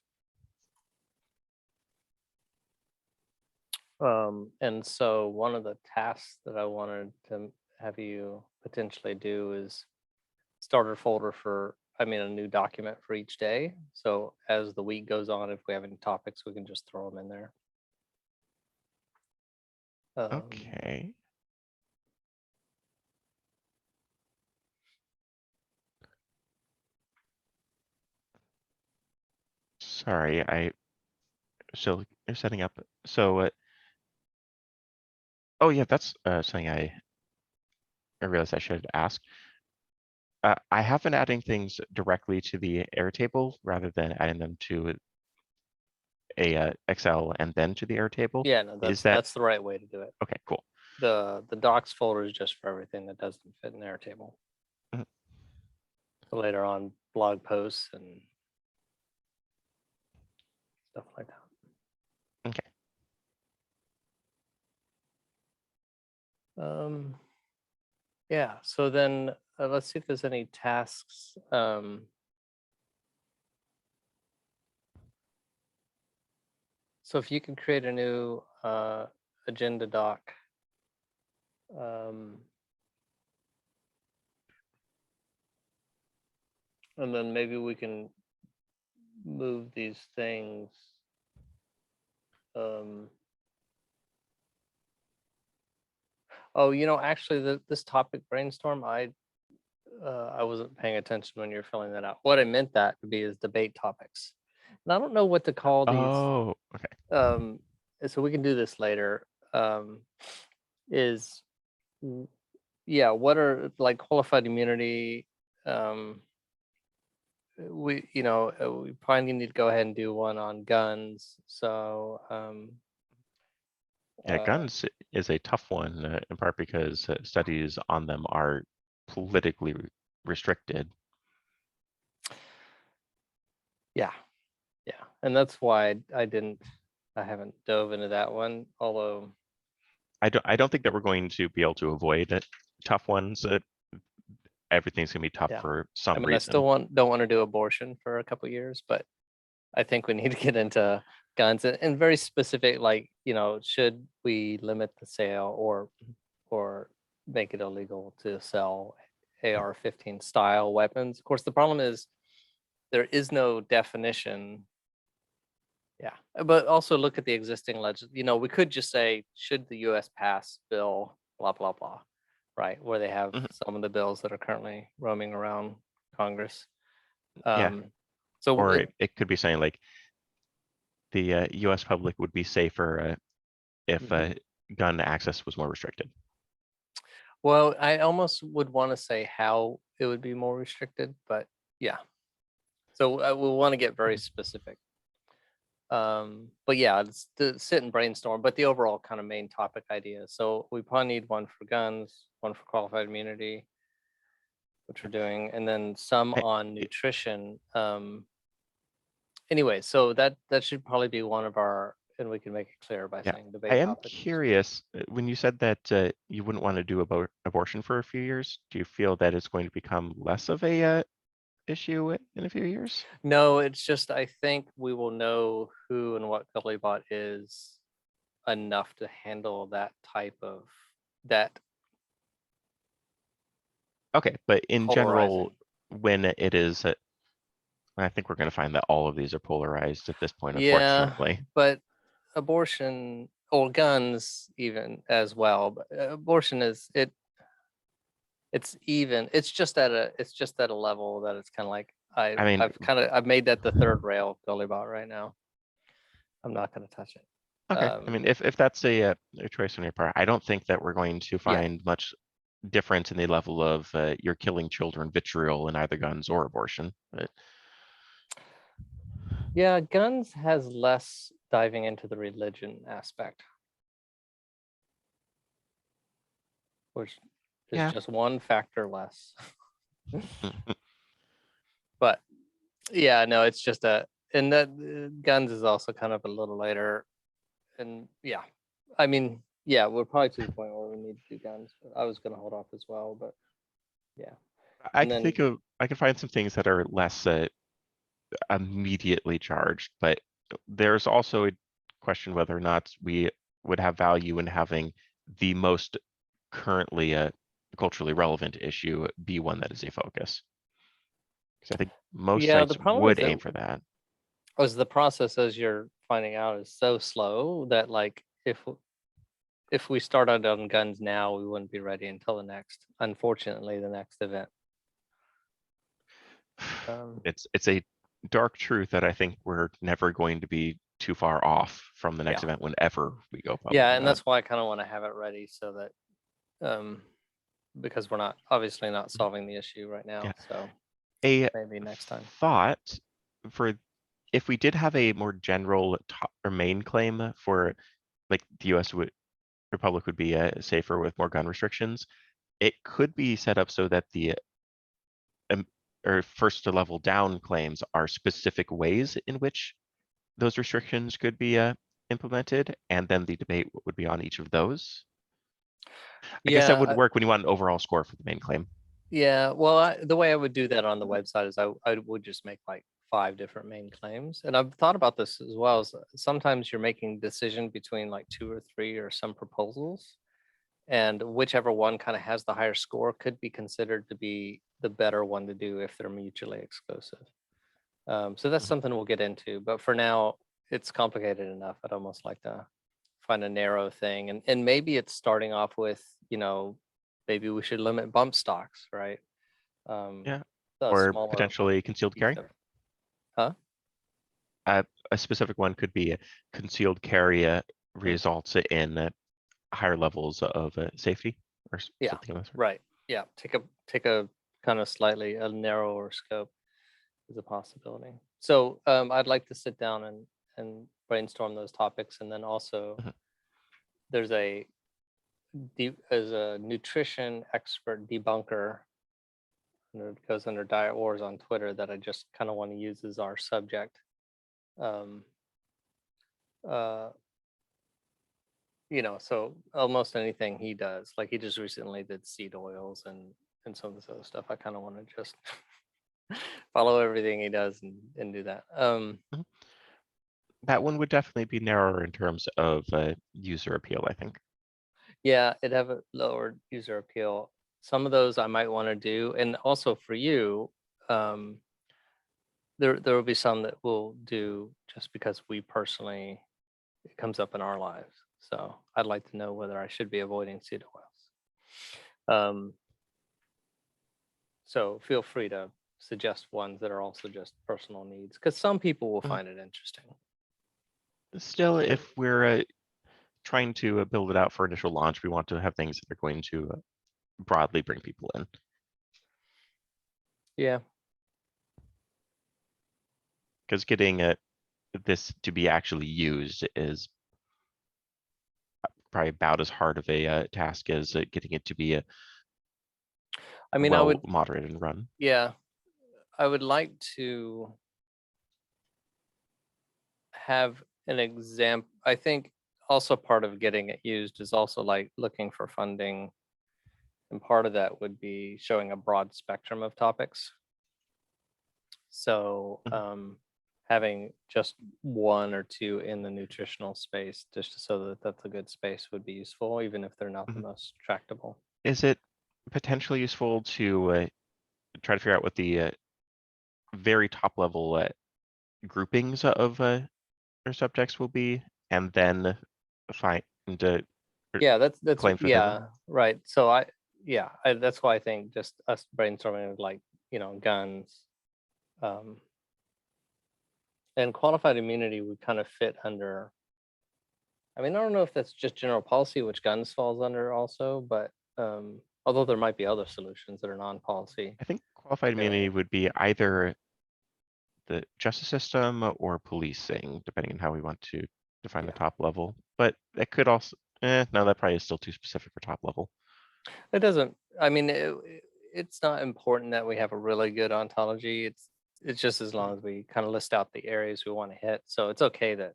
And so one of the tasks that I wanted to have you potentially do is start a folder for, I mean, a new document for each day. So as the week goes on, if we have any topics, we can just throw them in there. Um, Okay. Sorry, I still you're setting up. So, oh yeah, that's something I realized I should ask. I have been adding things directly to the Airtable rather than adding them to a Excel and then to the Airtable. Yeah, no, Is that that's the right way to do it. okay? Cool. The docs folder is just for everything that doesn't fit in Airtable. Mhm. So later on, blog posts and stuff like that. Okay. Yeah, so then let's see if there's any tasks. So if you can create a new agenda doc, and then maybe we can move these things. Oh, actually, this topic brainstorm, I wasn't paying attention when you're filling that out. What I meant that to be is debate topics, and I don't know what to call these. Oh, okay. So we can do this later. Is yeah, what are like qualified immunity? We we probably need to go ahead and do one on guns. So Yeah, guns is a tough one in part because studies on them are politically restricted. yeah, and that's why I haven't dove into that one. Although I don't think that we're going to be able to avoid tough ones. Everything's gonna be tough yeah, for I some mean, I still reason. don't want to do abortion for a couple of years, but I think we need to get into guns and very specific, like, should we limit the sale or make it illegal to sell AR-15 style weapons? Of course, the problem is there is no definition. Yeah, but also look at the existing legend. We could just say, should the US pass bill, blah, blah, blah, right? Where they have Mhm. some of the bills that are currently roaming around Congress. Yeah, So or it could be saying like the U.S. public would be safer if Mhm. gun access was more restricted. Well, I almost would want to say how it would be more restricted, but yeah. So we'll want to get very specific. But yeah, it's to sit and brainstorm, but the overall kind of main topic idea. So we probably need one for guns, one for qualified immunity, which we're doing, and then some I, on nutrition. Anyway, so that should probably be one of our, and we can make it clear by yeah, saying I debate am topics. curious when you said that you wouldn't want to do about abortion for a few years. Do you feel that it's going to become less of a issue in a few years? No, it's just I think we will know who and what GulliBot is enough to handle that type of that Okay, but in polarizing. general, when it is, I think we're going to find that all of these are polarized at this point, Yeah, unfortunately. but abortion or guns even as well. But abortion it's even. It's just at a level that it's kind of like I mean, I've made that the third rail of GulliBot right now. I'm not going to touch it. okay. I mean, if that's a choice on your part, I don't think that we're going to Yeah, find much difference in the level of you're killing children vitriol in either guns or abortion. But yeah. Guns has less diving into the religion aspect, which is yeah, just one factor less. mm, But yeah, no, it's just and that guns is also kind of a little later. And yeah, I mean, yeah, we're probably to the point where we need to do guns. But I was going to hold off as well, but yeah. I And can think then, of I can find some things that are less immediately charged, but there's also a question whether or not we would have value in having the most currently culturally relevant issue be one that is a focus. Because I think most yeah, the sites problem would with aim it for that. was the process, as you're finding out, is so slow that like if we started on guns now, we wouldn't be ready until unfortunately, the next event. It's a dark truth that I think we're never going to be too far off from the next Yeah. event whenever we go public Yeah, with and that. that's why I kind of want to have it ready so that because we're not obviously not solving the issue right now. Yeah. So A maybe next time. thought for if we did have a more general top or main claim for like the U.S. Republic would be safer with more gun restrictions, it could be set up so that the or first to level down claims are specific ways in which those restrictions could be implemented, and then the debate would be on each of those. I guess that Yeah, would work when you want an overall score for the main claim. yeah. Well, the way I would do that on the website is I would just make like 5 different main claims. And I've thought about this as well. As sometimes you're making decision between like 2 or 3 or some proposals, and whichever one kind of has the higher score could be considered to be the better one to do if they're mutually exclusive. So that's Mhm. something we'll get into. But for now, it's complicated enough. I'd almost like to find a narrow thing, and maybe it's starting off with, maybe we should limit bump stocks, right? Yeah, A or smaller potentially concealed piece carry. of, huh? A specific one could be concealed carry Mm, results in higher levels of safety or yeah, something of that sort. right. Yeah, take a kind of slightly a narrower scope is a possibility. So I'd like to sit down and brainstorm those topics, and then also Mhm. there's as a nutrition expert debunker, and it goes under Diet Wars on Twitter, that I just kind of want to use as our subject. Um, uh, so almost anything he does, like he just recently did seed oils and some of this other stuff. I kind of want to just follow everything he does and do that. Mhm. That one would definitely be narrower in terms of user appeal, I think. Yeah, it'd have a lower user appeal. Some of those I might want to do, and also for you, um, there will be some that we'll do just because we personally, it comes up in our lives. So I'd like to know whether I should be avoiding seed oils. Um, so feel free to suggest ones that are also just personal needs, because some people will Mhm. find it interesting. Still, if we're trying to build it out for initial launch, we want to have things that are going to broadly bring people in. Yeah. Because getting this to be actually used is probably about as hard of a task as getting it to be I mean, I well would, moderated and run. yeah, I would like to have an example. I think also part of getting it used is also like looking for funding. And part of that would be showing a broad spectrum of topics. So Mhm. having just 1 or 2 in the nutritional space, just so that that's a good space, would be useful, even if they're not the Mhm. most tractable. Is it potentially useful to try to figure out what the very top level groupings of or subjects will be, and then find or Yeah, that's claim for them? yeah, right. So that's why I think just us brainstorming of like, guns, um, and qualified immunity would kind of fit under. I mean, I don't know if that's just general policy, which guns falls under also, but although there might be other solutions that are non-policy. I think qualified Doing immunity it. would be either the justice system or policing, depending on how we want to define the Yeah, top level. But it could also, no, that probably is still too specific for top level. it doesn't. I mean, it's not important that we have a really good ontology. It's just as long as we kind of list out the areas we want to hit. So it's okay that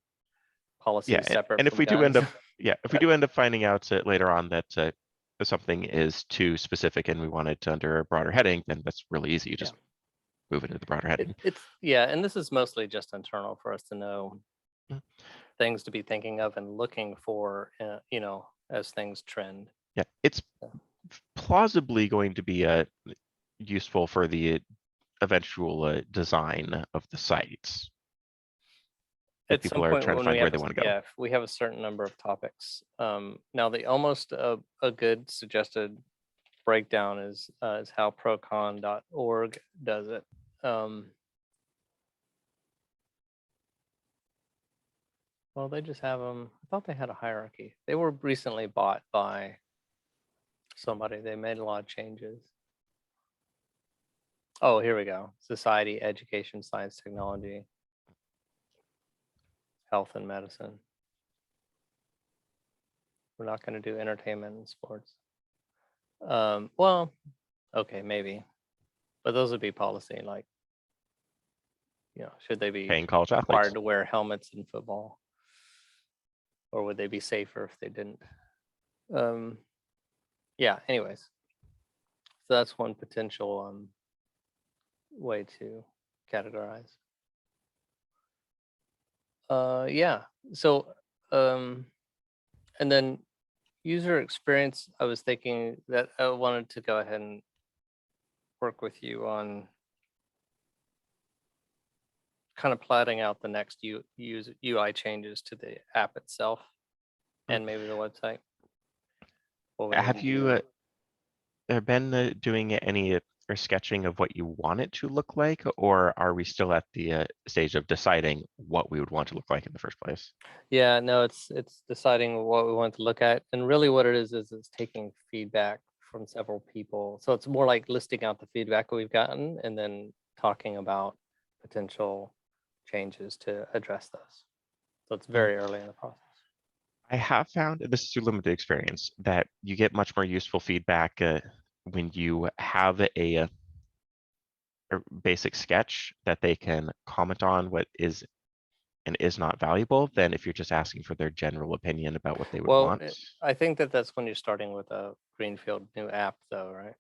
policy Yeah, is separate and if from we do end guns. up, yeah, if we do end up finding out later on that something is too specific and we want it under a broader heading, then that's really easy. You Yeah, just move it into the broader heading. it's yeah, and this is mostly just internal for us to know Mhm. things to be thinking of and looking for, as things trend. Yeah, it's Yeah. plausibly going to be useful for the eventual design of the sites if At some people are point trying to when we find where have they want to go. yeah, if we have a certain number of topics. Now the almost a good suggested breakdown is how procon.org does it. Well, they just have them. I thought they had a hierarchy. They were recently bought by somebody. They made a lot of changes. Oh, here we go. Society, education, science, technology, health and medicine. We're not going to do entertainment and sports. Well, okay, maybe, but those would be policy. Like, should they be Paying college athletes. required to wear helmets in football, or would they be safer if they didn't? Yeah. Anyways, so that's one potential way to categorize. Yeah. So, and then user experience, I was thinking that I wanted to go ahead and work with you on kind of plotting out the next UI changes to the app itself and maybe the website. Have you been doing any or sketching of what you want it to look like, or are we still at the stage of deciding what we would want to look like in the first place? Yeah, no, it's deciding what we want to look at, and really what it is it's taking feedback from several people. So it's more like listing out the feedback we've gotten and then talking about potential changes to address those. So it's very early in the process. I have found, and this is through limited experience, that you get much more useful feedback when you have a basic sketch that they can comment on what is and is not valuable than if you're just asking for their general opinion about what they would want. I think that's when you're starting with a greenfield new app, though, right?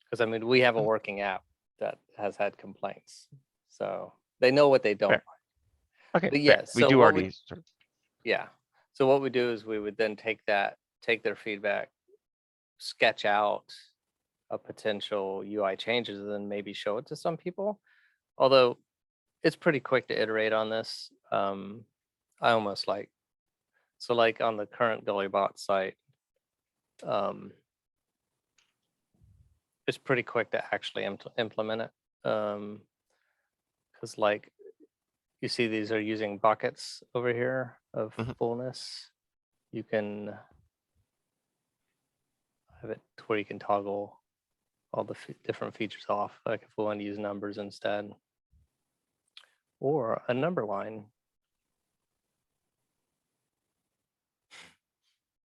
Because I mean, we have a working app that has had complaints, so they know what they don't like. Okay, but yes, we do already. Yeah. So what we do is we would then take their feedback, sketch out a potential UI changes, and then maybe show it to some people. Although it's pretty quick to iterate on this. I almost like on the current GulliBot site, it's pretty quick to actually implement it. Because like you see, these are using buckets over here of fullness. You can have it to where you can toggle all the different features off, like if we want to use numbers instead, or a number line.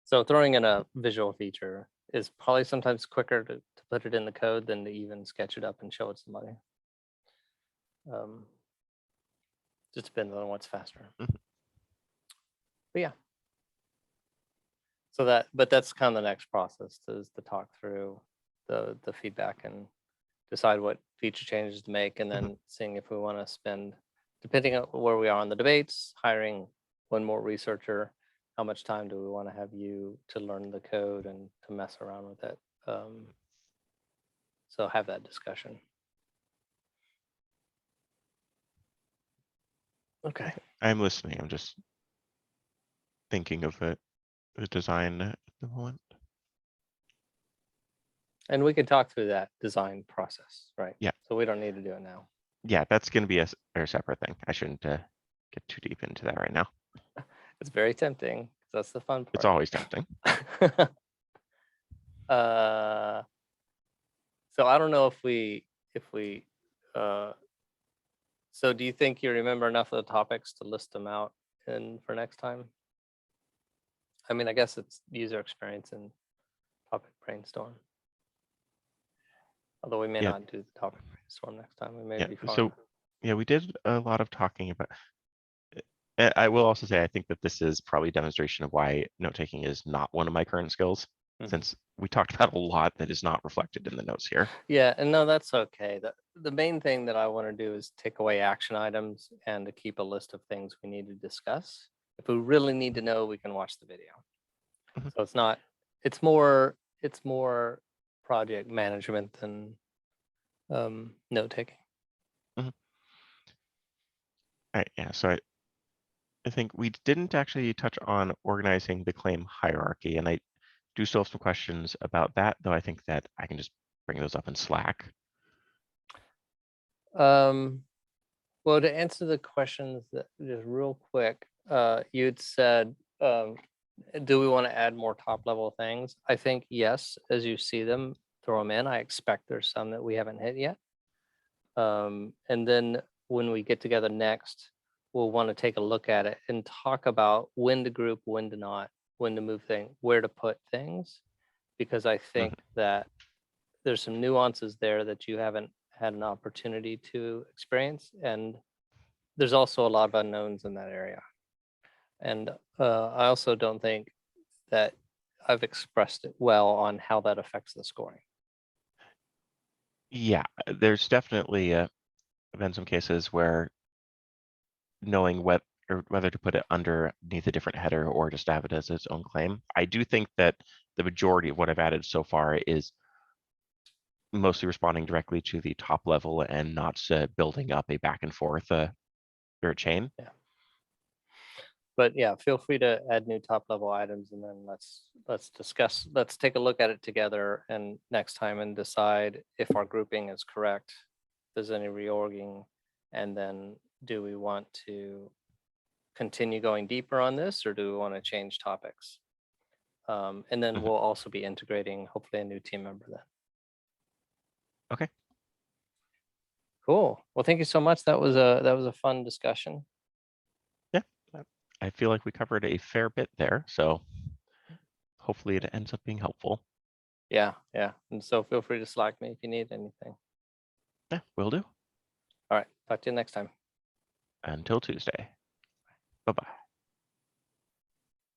So throwing in a visual feature is probably sometimes quicker to put it in the code than to even sketch it up and show it to somebody. Just depends on what's faster. But yeah. So that's kind of the next process, is to talk through the feedback and decide what feature changes to make, and then seeing if we want to spend, depending on where we are on the debates, hiring one more researcher. How much time do we want to have you to learn the code and to mess around with it? So have that discussion. Okay. I'm listening. I'm just thinking of the design at the moment. And we can talk through that design process, right? Yeah. So we don't need to do it now. Yeah, that's going to be a separate thing. I shouldn't get too deep into that right now. It's very tempting. That's the fun part. It's always tempting. So I don't know if we so do you think you remember enough of the topics to list them out for next time? I mean, I guess it's user experience and topic brainstorm. Although we may not do the topic brainstorm next time. We may be far. So yeah, we did a lot of talking about. I will also say I think that this is probably a demonstration of why note taking is not one of my current skills, since we talked about a lot that is not reflected in the notes here. Yeah, and no, that's okay. The main thing that I want to do is take away action items and to keep a list of things we need to discuss. If we really need to know, we can watch the video. So it's not, it's more project management than note taking. All right, yeah, so I think we didn't actually touch on organizing the claim hierarchy, and I do still have some questions about that, though I think that I can just bring those up in Slack. Well, to answer the questions that just real quick, you'd said Do we want to add more top level things? I think yes, as you see them, throw them in. I expect there's some that we haven't hit yet. And then when we get together next, we'll want to take a look at it and talk about when to group, when to not, when to move things, where to put things, because I think that there's some nuances there that you haven't had an opportunity to experience, and there's also a lot of unknowns in that area. And I also don't think that I've expressed it well on how that affects the scoring. Yeah, there's definitely been some cases where knowing whether to put it underneath a different header or just have it as its own claim. I do think that the majority of what I've added so far is mostly responding directly to the top level and not building up a back and forth or a chain. Yeah. But yeah, feel free to add new top level items, and then let's discuss, let's take a look at it together and next time and decide if our grouping is correct, if there's any reorging, and then do we want to continue going deeper on this, or do we want to change topics? And then we'll also be integrating hopefully a new team member then. Okay. Cool. Well, thank you so much. That was a fun discussion. Yeah, I feel like we covered a fair bit there, so hopefully it ends up being helpful. Yeah. And so feel free to Slack me if you need anything. Yeah, will do. All right. Talk to you next time. Until Tuesday. Bye-bye.